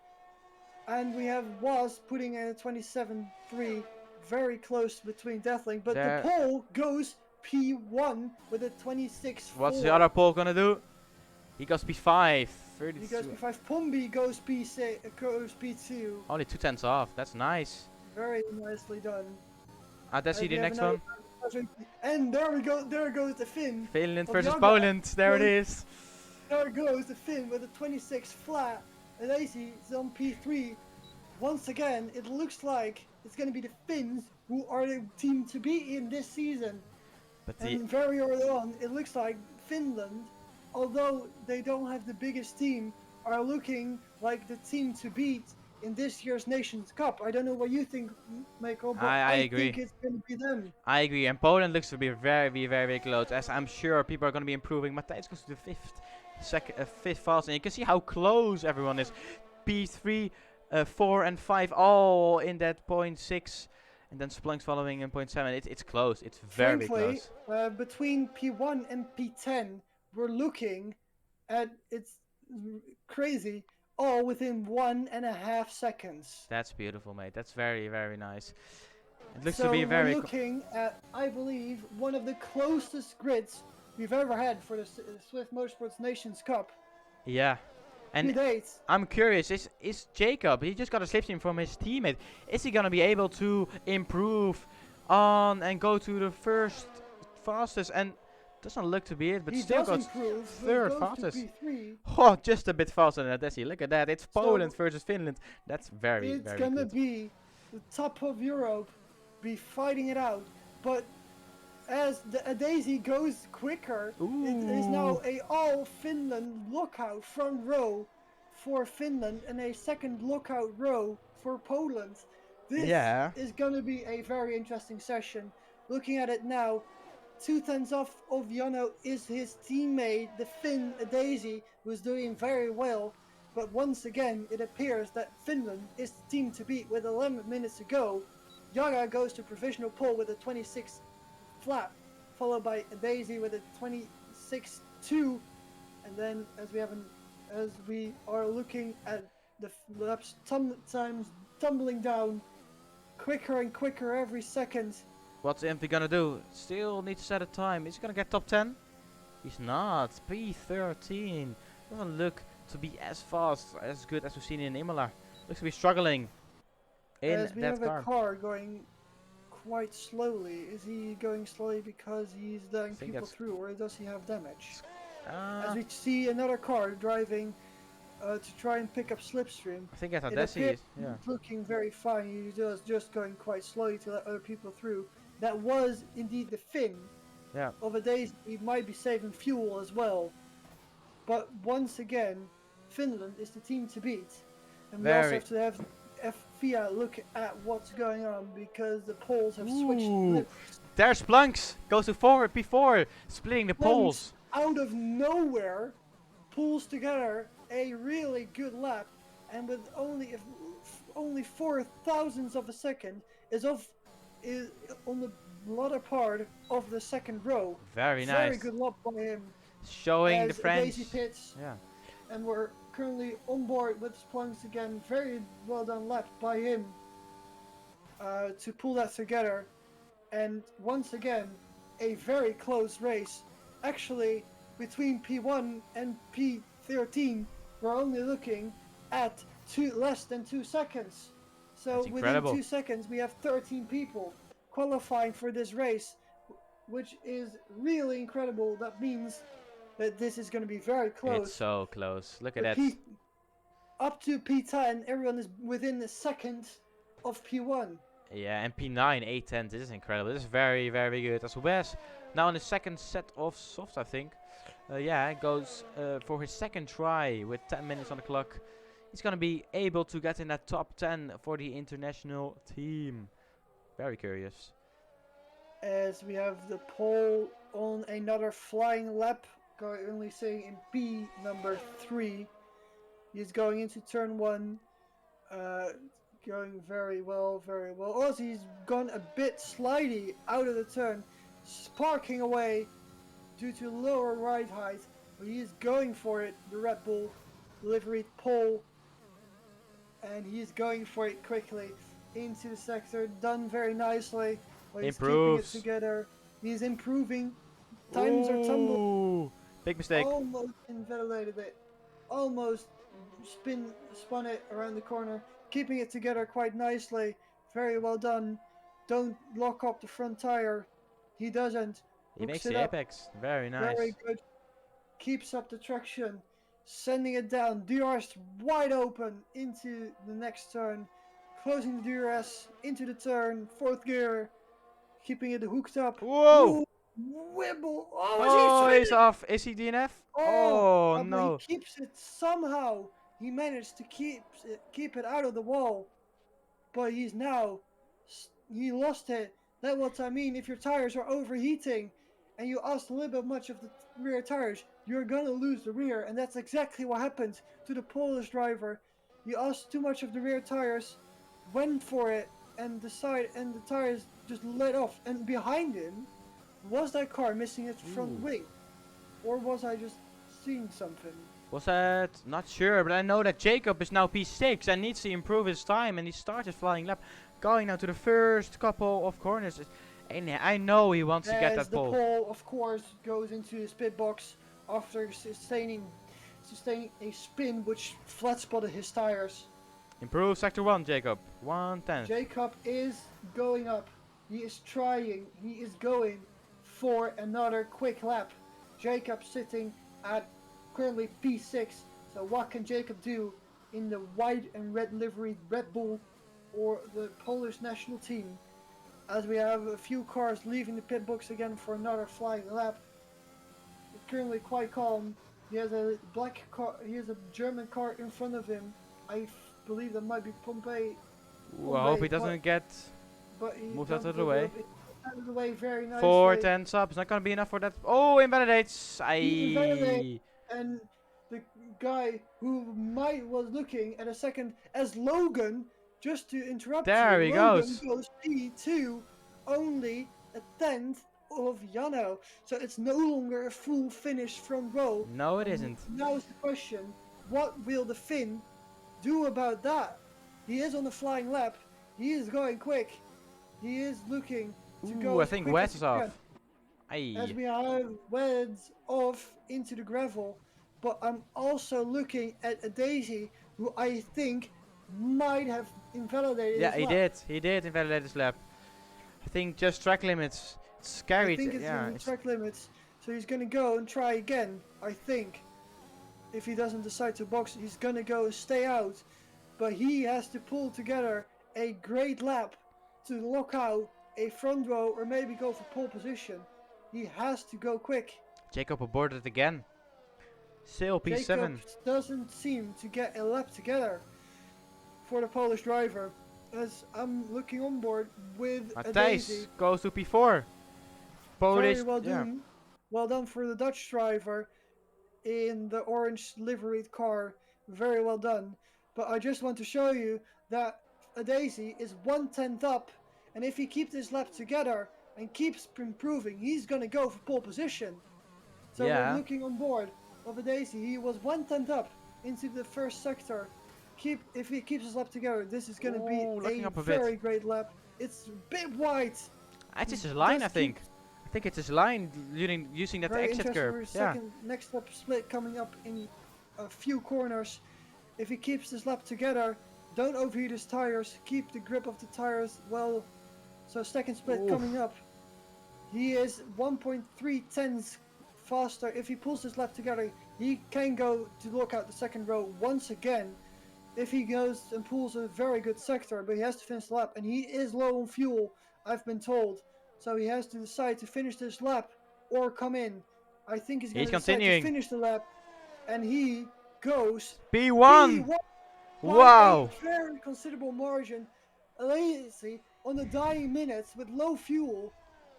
and we have Was putting in a 27-3, very close between Deathling, but the pole goes P1 with a 26-4. What's the other pole gonna do? He goes P5. He goes P5. Pombi goes P2. Only 2/10 off. That's nice. Very nicely done. Let's see the next one. And there we go. There goes the Finn. Finland versus Poland. There it is. There goes the Finn with a 26 flat. And AC is on P3. Once again, it looks like it's going to be the Finns who are the team to beat in this season. But and very early on, it looks like Finland, although they don't have the biggest team, are looking like the team to beat in this year's Nations Cup. I don't know what you think, Michael, but I agree. think it's going to be them. I agree, and Poland looks to be very close, as I'm sure people are going to be improving. Matthijs goes to the fifth fast, and you can see how close everyone is. P3, 4 and 5 all in that 0.6, and then Splunk's following in 0.7. It's close. It's very close. Between P1 and P10, we're looking at, it's crazy, all within 1.5 seconds. That's beautiful, mate. That's very, very nice. It looks to So be we're very. looking at, I believe, one of the closest grids we've ever had for the Swift Motorsports Nations Cup. Yeah. To And date. I'm curious, is Jacob, he just got a slipstream from his teammate, is he gonna be able to improve on and go to the first fastest? And doesn't look to be it, but He still does got improve, but third goes fastest. to P3. Oh, just a bit faster than Adesi. Look at that. It's So Poland versus Finland. That's very, it's very gonna good. be the top of Europe, be fighting it out. But as the Daisy goes quicker, it is now Ooh. a all Finland lookout front row for Finland and a second lookout row for Poland. This Yeah. is gonna be a very interesting session. Looking at it now, 2 tenths off of Jono is his teammate, the Finn Daisy, who's doing very well. But once again, it appears that Finland is the team to beat with 11 minutes to go. Yaga goes to provisional pole with a 26 flat, followed by Daisy with a 26.2. And then as we are looking at the laps times tumbling down quicker and quicker every second. What's Impy gonna do? Still needs to set a time. Is he gonna get top 10? He's not. P13. Doesn't look to be as fast, as good as we've seen in Imola. Looks to be struggling in As we that have a car going quite slowly. Is he going slowly because he's letting think people that's- through, or does he have damage? As Uh, we see another car driving to try and pick up slipstream. I think that's It Adesi. appears Yeah. he's looking very fine. He's just going quite slowly to let other people through. That was indeed the Finn Yeah. of a days. He might be saving fuel as well. But once again, Finland is the team to beat. And we also Very. have to have FIA look at what's going on because the poles have switched Ooh. lips. There's Plunks. Goes to forward P4. Splitting the poles. Out of nowhere, pulls together a really good lap, and with only 4 thousandths of a second is on the latter part of the second row. Very Very nice. good lap by him. Showing the As French. Daisy pits, Yeah. and we're currently on board with Splunks again. Very well done lap by him to pull that together. And once again, a very close race. Actually, between P1 and P13, we're only looking at less than 2 seconds. So That's within incredible. 2 seconds, we have 13 people qualifying for this race, which is really incredible. That means that this is going to be very close. It's so close. Look at But that. up to P10, everyone is within a second of P1. Yeah, and P9, 810. This is incredible. This is very, very good. As Wes now in the second set of softs, I think. Yeah, goes for his second try with 10 minutes on the clock. He's gonna be able to get in that top 10 for the international team. Very curious. As we have the pole on another flying lap, only saying in P number 3. He's going into turn 1, going very well, very well. Also, he's gone a bit slidey out of the turn, sparking away due to lower ride height, but he is going for it, the Red Bull liveried pole, and he's going for it quickly into the sector, done very nicely. Well, he's keeping it together. He's improving. Times are tumbling. Ooh, big mistake. Almost invalidated it. Almost spun it around the corner. Keeping it together quite nicely. Very well done. Don't lock up the front tire. He doesn't. He Hooks makes it the up. apex. Very nice. Very good. Keeps up the traction. Sending it down. DRS wide open into the next turn. Closing the DRS into the turn. Fourth gear. Keeping it hooked up. Whoa! Ooh, wibble. Oh, Oh, is he he's off. Is he DNF? Oh, Oh, no. But he keeps it somehow. He managed to keep it out of the wall. But he's now, he lost it. That's what I mean. If your tires are overheating and you lost a little bit much of the rear tires, you're going to lose the rear. And that's exactly what happened to the Polish driver. He lost too much of the rear tires, went for it, and the tires just let off. And behind him was that car missing its front Ooh. wing. Or was I just seeing something? Was that? Not sure, but I know that Jacob is now P6 and needs to improve his time, and he started flying lap, going now to the first couple of corners. And I know he wants to get As that the pole. pole, of course, goes into his pit box after sustaining a spin which flat spotted his tires. Improve sector 1, Jacob. 1/10. Jacob is going up. He is trying. He is going for another quick lap. Jacob sitting at currently P6. So what can Jacob do in the white and red liveried Red Bull or the Polish national team? As we have a few cars leaving the pit box again for another flying lap. Currently quite calm. He has a black car. He has a German car in front of him. I believe that might be Pompey. Ooh, I hope he doesn't get But he moved out does of the way. out of the way very nicely. 4/10 subs. Not gonna be enough for that. Oh, invalidates. He invalidates. Aye. And the guy who was looking at a second as Logan, just to interrupt There you, he Logan goes. P2, only a tenth of Yano. So it's no longer a full finish front row. No, it isn't. Now is the question, what will the Finn do about that? He is on the flying lap. He is going quick. He is looking to go Ooh, I as think quick Wes as is he off. can. As Aye. we have Weds off into the gravel, but I'm also looking at a Daisy who I think might have invalidated Yeah, his he lap. did. He did invalidate his lap. I think just track limits. It's scary. I think it's Yeah. in track limits, so he's gonna go and try again. I think if he doesn't decide to box, he's gonna go and stay out, but he has to pull together a great lap to lock out a front row or maybe go for pole position. He has to go quick. Jacob aborted again. Still P7. Jacob doesn't seem to get a lap together for the Polish driver. As I'm looking on board with a Daisy. Matthijs goes to P4. Polish. Very well Yeah. done. Well done for the Dutch driver in the orange liveried car. Very well done. But I just want to show you that a Daisy is 1/10 up, and if he keeps his lap together and keeps improving, he's gonna go for pole position. So Yeah. we're looking on board of a Daisy. He was 1/10 up into the first sector. If he keeps his lap together, this is gonna be Ooh, locking a up a bit. very great lap. It's a bit wide. It's just his line, I Just think. keep- I think it's his line using that Very exit interesting curve. for Yeah. second next step split coming up in a few corners. If he keeps his lap together, don't overheat his tires. Keep the grip of the tires well. So second split Oof. coming up. He is 1.3 tenths faster. If he pulls his lap together, he can go to lock out the second row once again. If he goes and pulls a very good sector, but he has to finish the lap, and he is low on fuel, I've been told. So he has to decide to finish this lap or come in. I think he's going He's to decide to continuing. finish the lap, and he goes P1. P1 by Wow. a very considerable margin. Lazy on the dying minutes with low fuel,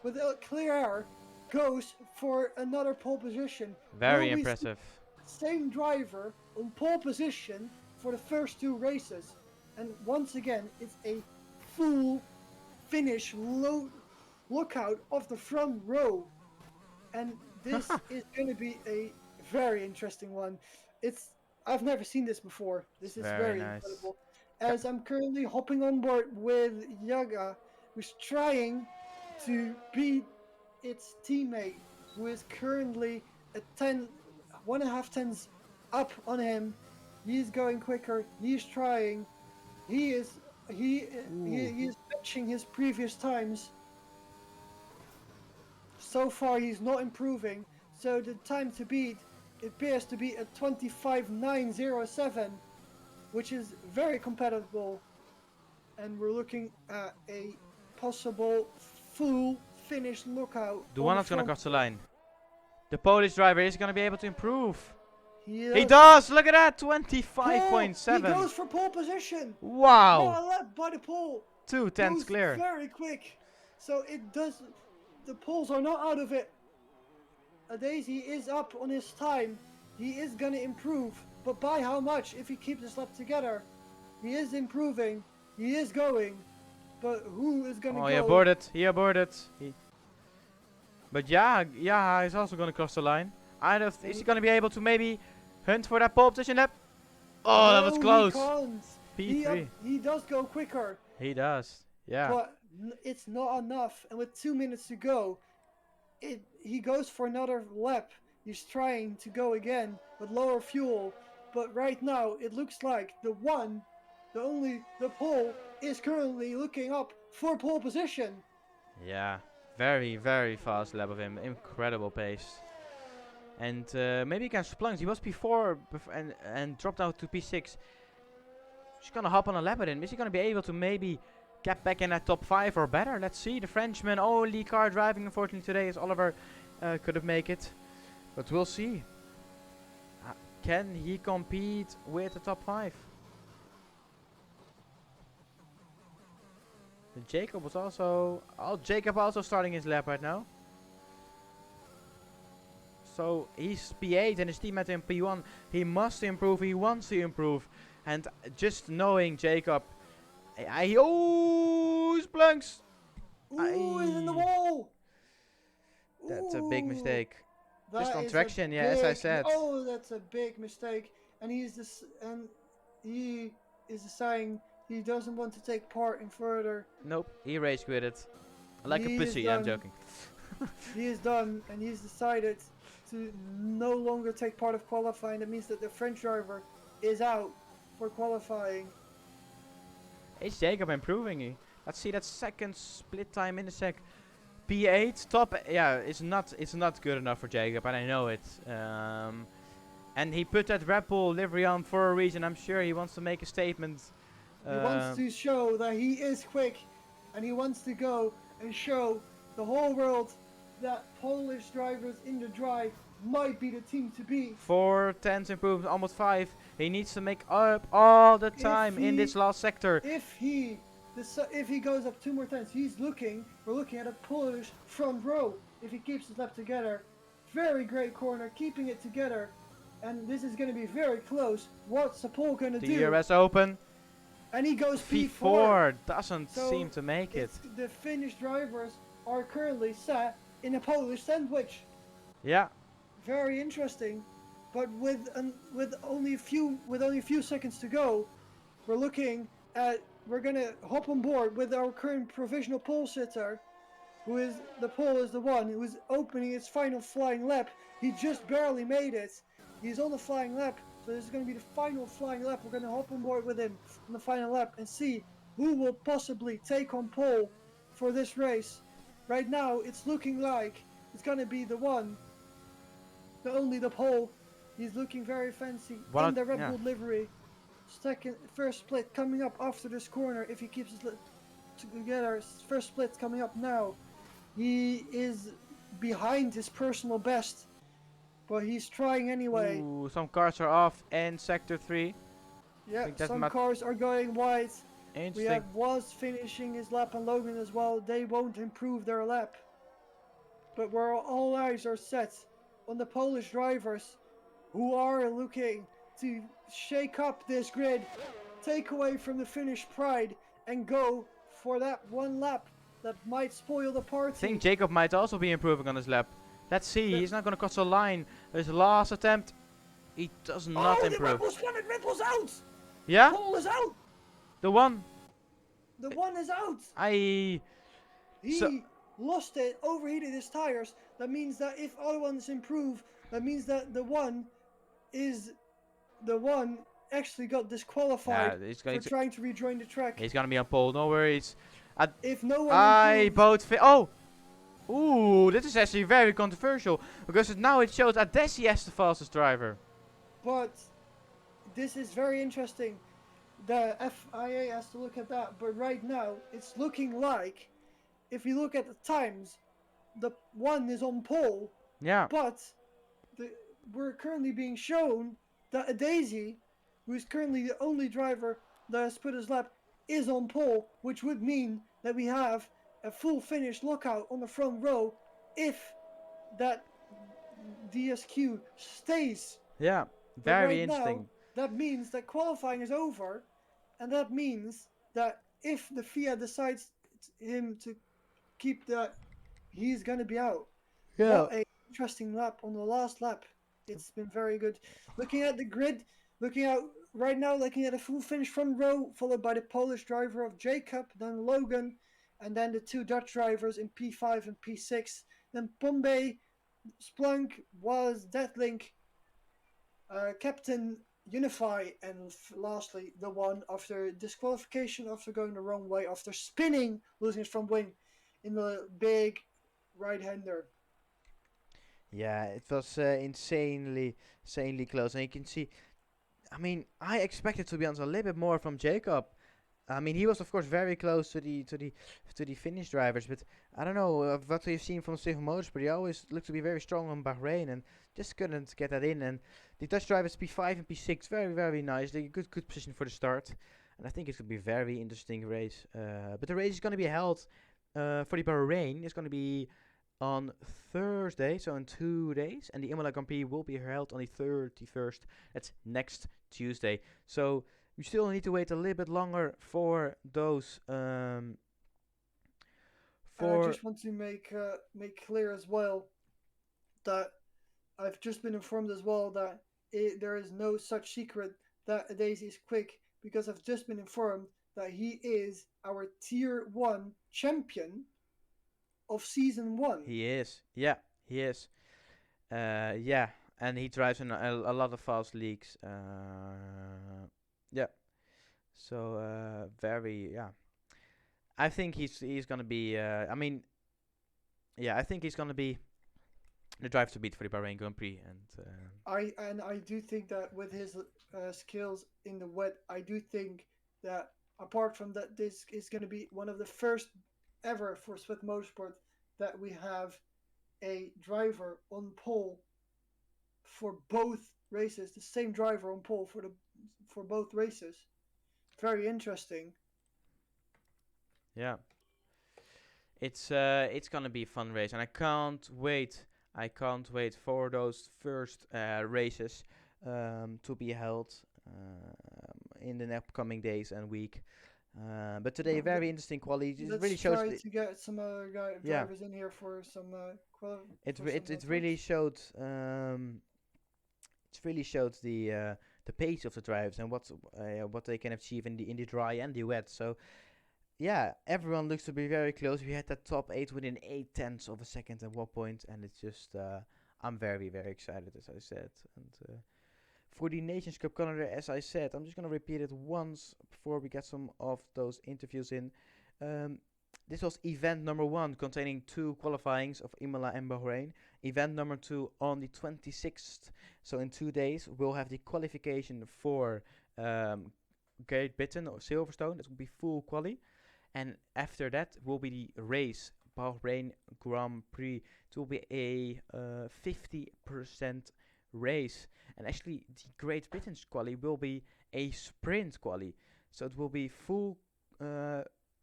with clear air, goes for another pole position. Very Will we see impressive. same driver on pole position for the first two races, and once again it's a full finish lookout of the front row, and this is going to be a very interesting one. I've never seen this before. This is Very very nice. incredible. As I'm currently hopping on board with Yaga, who's trying to beat its teammate, who is currently a 1.5 tenths up on him. He's going quicker. He's trying. He is matching his previous times. So far, he's not improving. So the time to beat appears to be at 25.907, which is very compatible. And we're looking at a possible full finish lookout. The one that's gonna cross the line. The Polish driver is gonna be able to improve. He does! Look at that! 25.7. He goes for pole position. Wow! Not a lap by the pole. 2 tenths Goes clear. Very quick. So it does. The poles are not out of it. A Daisy is up on his time. He is gonna improve, but by how much? If he keeps his lap together, he is improving. He is going, but who is gonna go? Oh, he aborted. He aborted. But yeah, he's also gonna cross the line. Is he gonna be able to maybe Hunt for that pole position lap. Oh, that was No, close. he can't. P3. He does go quicker, He does. Yeah. but it's not enough. And with 2 minutes to go, he goes for another lap. He's trying to go again with lower fuel, but right now it looks like the pole is currently looking up for pole position. Yeah. Very, very fast lap of him. Incredible pace. And maybe against Splunks, he was P4 and dropped out to P6. She's gonna hop on a lap with him. Is he gonna be able to maybe get back in that top 5 or better? Let's see. The Frenchman, only car driving unfortunately today is Oliver. Couldn't make it. But we'll see. Can he compete with the top 5? Jacob was also... Oh, Jacob also starting his lap right now. So he's P8 and his teammate in P1. He must improve. He wants to improve. And just knowing Jacob... Oh, Splunks! Ooh, he's in the wall! That's a big mistake. That Just on is a traction, yeah, as I big- said. Oh, that's a big mistake. And he is deciding he doesn't want to take part in further. Nope, he rage quit it. Like a He is pussy, I'm done. joking. He is done, and he's decided to no longer take part of qualifying. That means that the French driver is out for qualifying. Is Jacob improving? Let's see that second split time in a sec. P8 top, yeah, it's not good enough for Jacob, and I know it. And he put that Red Bull livery on for a reason. I'm sure he wants to make a statement. He wants to show that he is quick, and he wants to go and show the whole world that Polish drivers in the drive might be the team to beat. 4 tenths improvement, almost 5. He needs to make up all the time in this last sector. If he goes up 2 more tenths, we're looking at a Polish front row. If he keeps his lap together, very great corner, keeping it together, and this is going to be very close. What's the pole going to do? The US Open. And he goes P4. P4 doesn't So seem to make it. The Finnish drivers are currently sat in a Polish sandwich. Yeah. Very interesting, but with only a few seconds to go, we're gonna hop on board with our current provisional pole sitter, the pole is the one who is opening his final flying lap. He just barely made it. He's on the flying lap, so this is gonna be the final flying lap. We're gonna hop on board with him on the final lap and see who will possibly take on pole for this race. Right now, it's looking like it's gonna be the only the pole. He's looking very fancy in the Red Bull livery. First split coming up after this corner. If he keeps his together, first split coming up now. He is behind his personal best, but he's trying anyway. Ooh, some cars are off in sector 3. Yeah, some cars are going wide. We have Was finishing his lap and Logan as well. They won't improve their lap. But where all eyes are set on the Polish drivers who are looking to shake up this grid, take away from the Finnish pride, and go for that one lap that might spoil the party. I think Jacob might also be improving on his lap. Let's see, he's not going to cross the line. His last attempt, he does not improve. The Red Bull's out! Yeah? Pole is out! The one? The one is out! He lost it, overheated his tires. That means that if other ones improve, that means that the one actually got disqualified for trying to rejoin the track. He's gonna be on pole, no worries. If no one oh! Ooh, this is actually very controversial, because now it shows Adesi as the fastest driver. But this is very interesting. The FIA has to look at that, but right now it's looking like, if you look at the times, the one is on pole. Yeah. But we're currently being shown that Adesi, who is currently the only driver that has put his lap, is on pole, which would mean that we have a full finish lockout on the front row if that DSQ stays. Yeah, very interesting. Now, that means that qualifying is over, and that means that if the FIA decides him to keep that, he's going to be out. Yeah. What a interesting lap on the last lap. It's been very good. Looking at the grid, looking at right now, looking at a full finish front row, followed by the Polish driver of Jacob, then Logan, and then the two Dutch drivers in P5 and P6. Then Pombey, Splunk was Deathlink, Captain Unify, and lastly the one after disqualification after going the wrong way after spinning, losing his front wing in the big right-hander. Yeah, it was insanely close, and you can see. I mean, I expected to be honest a little bit more from Jacob. I mean, he was of course very close to the Finnish drivers, but I don't know what we've seen from Steve Motorsport. He always looked to be very strong on Bahrain, and just couldn't get that in. And the Dutch drivers P5 and P6 very nice. They good position for the start, and I think it's gonna be a very interesting race. But the race is gonna be held for the Bahrain. It's gonna be on Thursday, so in 2 days, and the Imola Grand Prix will be held on the 31st. That's next Tuesday. So we still need to wait a little bit longer for those. And I For just want to make clear as well that I've just been informed as well that there is no such secret that Daisy is quick because I've just been informed that he is our tier 1 champion of season 1. he is, yeah, he is, yeah, and he drives in a lot of fast leagues. Yeah, so very, yeah. I think he's gonna be. I mean, yeah, I think he's gonna be the drive to beat for the Bahrain Grand Prix, and I do think that with his skills in the wet, I do think that apart from that, this is going to be one of the first ever for Swift Motorsport that we have a driver on pole for both races. The same driver on pole for both races. Very interesting. yeah, it's gonna be a fun race, and I can't wait. I can't wait for those first races to be held in the upcoming days and week. But today, very interesting quality. It really Let's shows. try to get some other Yeah, drivers in here for some it really showed. It really showed the pace of the drivers and what they can achieve in the dry and the wet. So yeah, everyone looks to be very close. We had that top eight within 8 tenths of a second at one point, and it's just I'm very excited, as I said. And for the Nations Cup calendar, as I said, I'm just gonna repeat it once before we get some of those interviews in. Um, this was event number one, containing two qualifyings of Imola and Bahrain. Event number two on the 26th. So in 2 days, we'll have the qualification for Great Britain or Silverstone. That will be full quali. And after that will be the race, Bahrain Grand Prix. It will be a 50% race. And actually, the Great Britain's quali will be a sprint quali. So it will be full.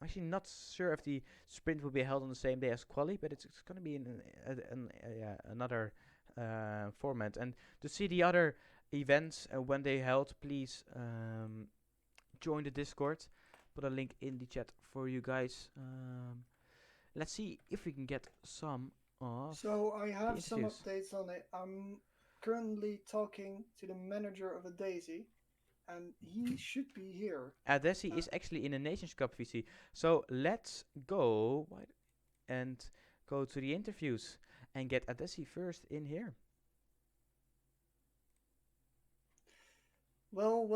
Actually, not sure if the sprint will be held on the same day as quali, but it's going to be in yeah, another format. And to see the other events when they held, please join the Discord. Put a link in the chat for you guys. Let's see if we can get some of. So I have some interviews. updates on it. I'm currently talking to the manager of a Daisy, and he should be here. Adesi is actually in a Nations Cup VC. So let's go and go to the interviews and get Adesi first in here. Well.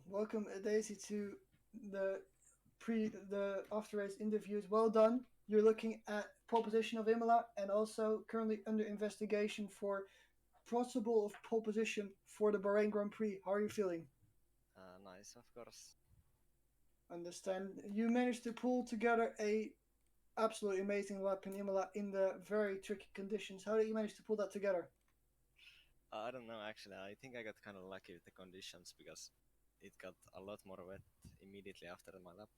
Welcome, Daisy, to the after race interviews. Well done. You're looking at pole position of Imola and also currently under investigation for possible of pole position for the Bahrain Grand Prix. How are you feeling? Nice, of course. Understand. You managed to pull together a absolutely amazing lap in Imola in the very tricky conditions. How did you manage to pull that together? I don't know actually. I think I got kind of lucky with the conditions because it got a lot more wet immediately after my lap.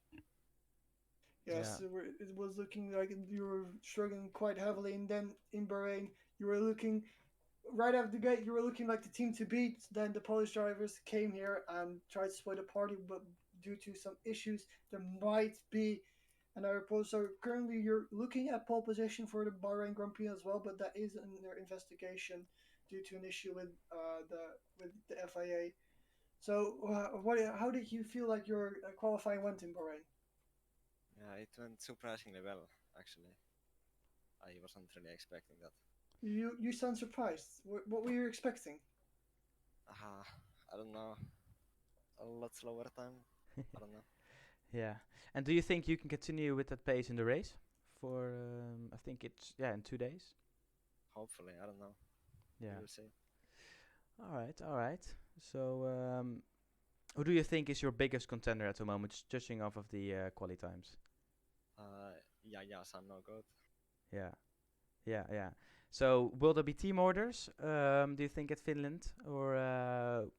Yes, Yeah. it was looking like you were struggling quite heavily, and then in Bahrain, you were looking right out of the gate. You were looking like the team to beat. Then the Polish drivers came here and tried to split the party, but due to some issues, there might be another pole. So currently, you're looking at pole position for the Bahrain Grand Prix as well, but that is under investigation due to an issue with the FIA. So, how did you feel like your qualifying went in Bahrain? Yeah, it went surprisingly well, actually. I wasn't really expecting that. You sound surprised. What were you expecting? Uh, I don't know. A lot slower time. I don't know. Yeah. And do you think you can continue with that pace in the race for? I think it's in 2 days. Hopefully, I don't know. We Yeah. will see. All right. All right. So, who do you think is your biggest contender at the moment, judging off of the quali times? Yeah, yeah, some no good. Yeah. Yeah. Yeah. So, will there be team orders? Do you think at Finland, or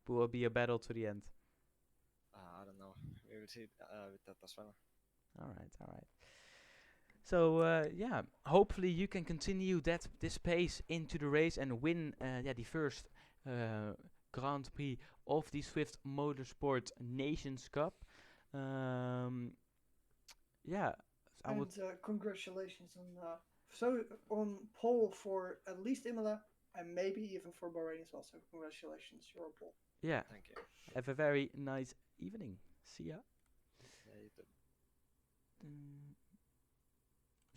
will it be a battle to the end? I don't know. We will see with that as well. All right. All right. So hopefully you can continue this pace into the race and win the first uh, Grand Prix of the Swift Motorsport Nations Cup. Um, yeah, I would. And congratulations on pole for at least Imola and maybe even for Bahrain as well. So congratulations, you're on pole. Yeah, Thank you. have a very nice evening. See ya. Yeah, you too.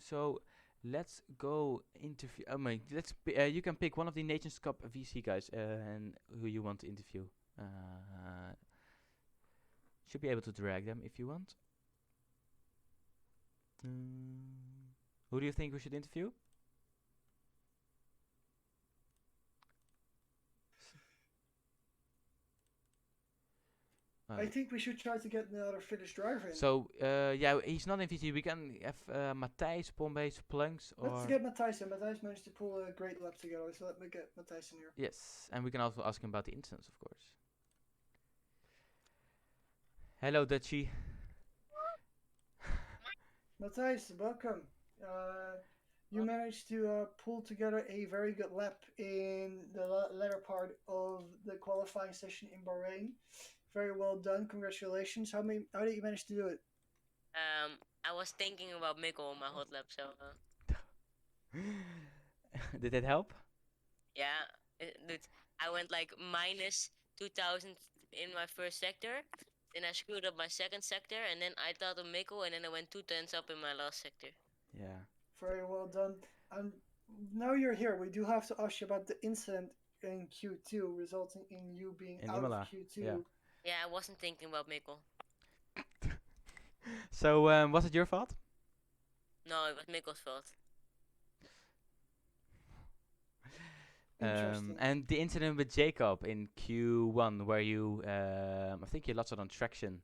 So let's go interview. I mean, you can pick one of the Nations Cup VC guys and who you want to interview. Uh, should be able to drag them if you want. Who do you think we should interview? I think we should try to get another Finnish driver in. So he's not in VC. We can have Matthijs, Pombe's, Plunks, or Let's get Matthijs in. Matthijs managed to pull a great lap together, so let me get Matthijs in here. yes, and we can also ask him about the incidents, of course. Hello, Dutchie. Matthijs, welcome. You managed to pull together a very good lap in the latter part of the qualifying session in Bahrain. Very well done. Congratulations. How did you manage to do it? I was thinking about Mikkel on my hot lap, so Did that help? yeah, I went like minus 2000 in my first sector. Then I screwed up my second sector, and then I thought of Mikkel, and then I went 2 tenths up in my last sector. Yeah. Very well done. And now you're here. We do have to ask you about the incident in Q2, resulting in you being In out Imola, of Q2. yeah. Yeah, I wasn't thinking about Mikkel. So was it your fault? No, it was Mikkel's fault. Interesting. And the incident with Jacob in Q1, where you, I think you lost it on traction,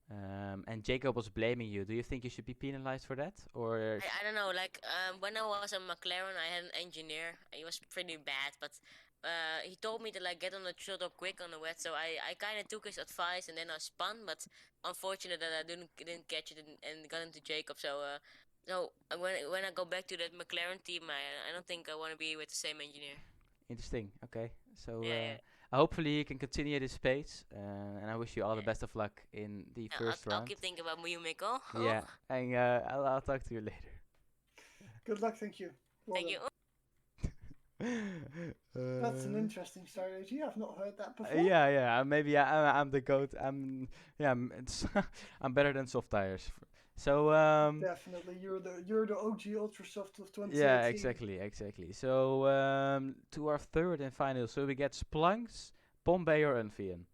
and Jacob was blaming you. Do you think you should be penalized for that, or? I don't know, like, when I was at McLaren, I had an engineer. He was pretty bad, but he told me to, like, get on the throttle quick on the wet, so I kind of took his advice, and then I spun, but unfortunate that I didn't catch it and got into Jacob, so, when I go back to that McLaren team, I don't think I want to be with the same engineer. Interesting. Okay. So Yeah. hopefully you can continue this pace, and I wish you all the Yeah. best of luck in the Yeah, first I'll round. keep thinking about you, Mikkel. Yeah, and I'll talk to you later. Good luck. Thank you. Well Thank done. you. That's an interesting strategy. I've not heard that before. Yeah. Maybe I'm the goat. I'm better than soft tires. So Definitely, you're the OG Ultrasoft of 2018. yeah, exactly. So to our third and final. So we get Splunks, Bombay or Unfien.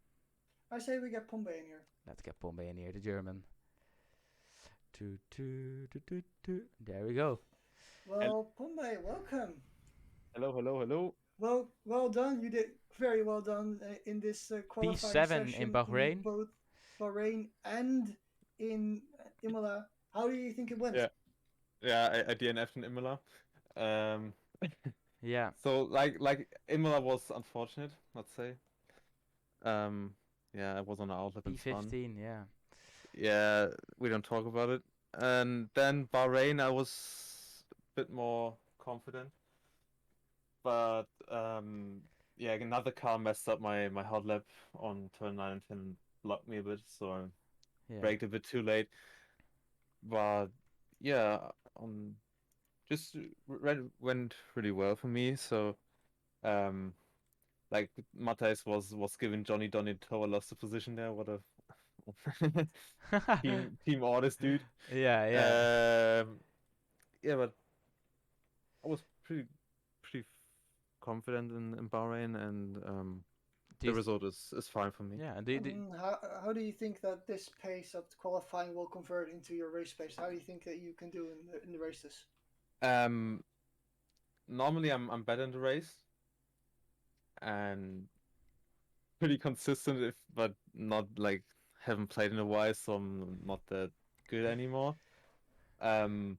I say we get Pombay in here. Let's get Bombay in here, the German. There we go. Well, Pombay, welcome. Hello. Well done. You did very well done in this qualifying P7 session in Bahrain. both Bahrain and in Imola. How do you think it went? Yeah, I DNF'd in Imola. Yeah. So like Imola was unfortunate, let's say. Yeah, I was on an outlap and spun. P15, yeah. Yeah, we don't talk about it. And then Bahrain, I was a bit more confident. But yeah, another car messed up my hot lap on turn 9 and 10, blocked me a bit, so I Yeah. braked a bit too late. But yeah, just went really well for me. So like Matthijs was giving Johnny Donito a lost the position there. What a team orders, dude. Yeah, yeah. Yeah, but I was pretty confident in Bahrain, and Do the you th- result is fine for me. yeah, And how do you think that this pace of qualifying will convert into your race pace? How do you think that you can do in the races? Um, Normally I'm better in the race and pretty consistent, if but not like haven't played in a while, so I'm not that good anymore. Um,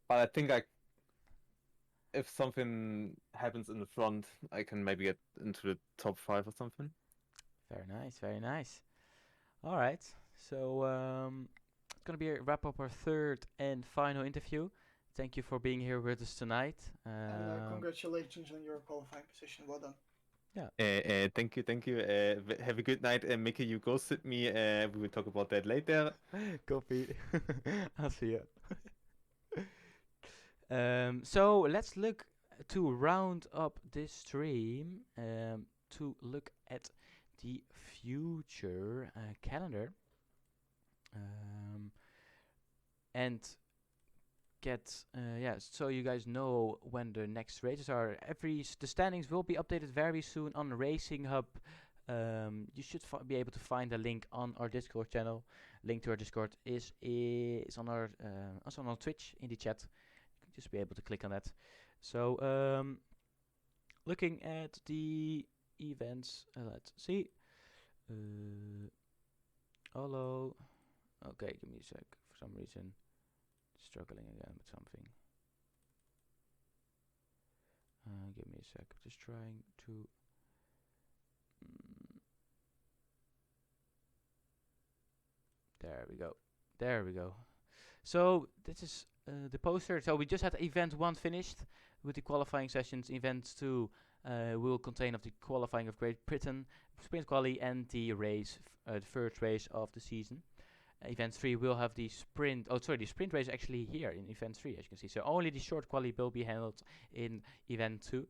but I think if something happens in the front, I can maybe get into the top 5 or something. very nice, very nice. All right, so it's gonna be a wrap up our third and final interview. Thank you for being here with us tonight. And congratulations on your qualifying position. Well done. Yeah. Thank you, thank you. Have a good night, Mickey. You ghosted me. We will talk about that later. Copy. I'll see you. So let's look to round up this stream. To look at the future calendar. And get so you guys know when the next races are. The standings will be updated very soon on Racing Hub. You should be able to find a link on our Discord channel. Link to our Discord is on our also on Twitch in the chat. You can just be able to click on that. So looking at the events, let's see. Hello. Okay, give me a sec. For some reason, struggling again with something. Give me a sec. Just trying to. There we go. There we go. So this is the poster. So we just had event 1 finished with the qualifying sessions. Event 2 will contain of the qualifying of Great Britain, sprint quali, and the race, the first race of the season. Event 3 will have the sprint. Oh, sorry, the sprint race actually here in Event 3, as you can see. So only the short quali will be held in Event 2.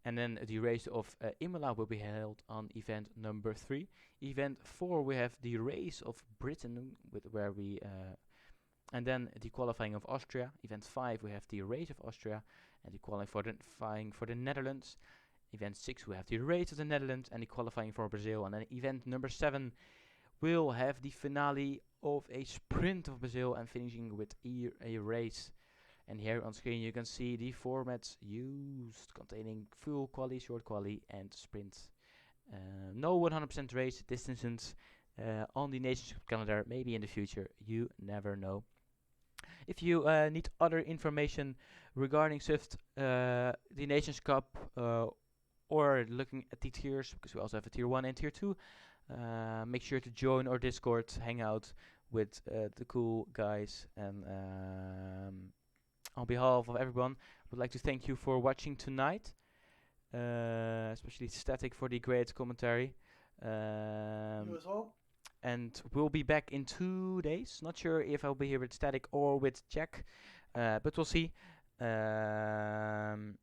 And then the race of Imola will be held on event number 3. Event 4 we have the race of Britain, and then the qualifying of Austria. Event 5 we have the race of Austria and the qualifying for the Netherlands. Event 6 we have the race of the Netherlands and the qualifying for Brazil. And then event number 7 will have the finale of a sprint of Brazil and finishing with a race. And here on screen you can see the formats used, containing full quali, short quali, and sprints. No 100% race distances on the Nations Cup calendar. Maybe in the future, you never know. If you need other information regarding Swift, the Nations Cup, or looking at the tiers, because we also have a tier 1 and tier 2, make sure to join our Discord, hang out with the cool guys, and on behalf of everyone, I would like to thank you for watching tonight, especially Static for the great commentary. You as well. And we'll be back in 2 days. Not sure if I'll be here with Static or with Jack, but we'll see. And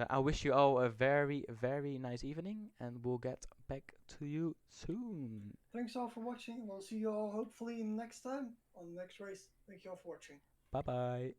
I wish you all a very, very nice evening, and we'll get back to you soon. Thanks all for watching. We'll see you all hopefully next time on the next race. Thank you all for watching. Bye bye.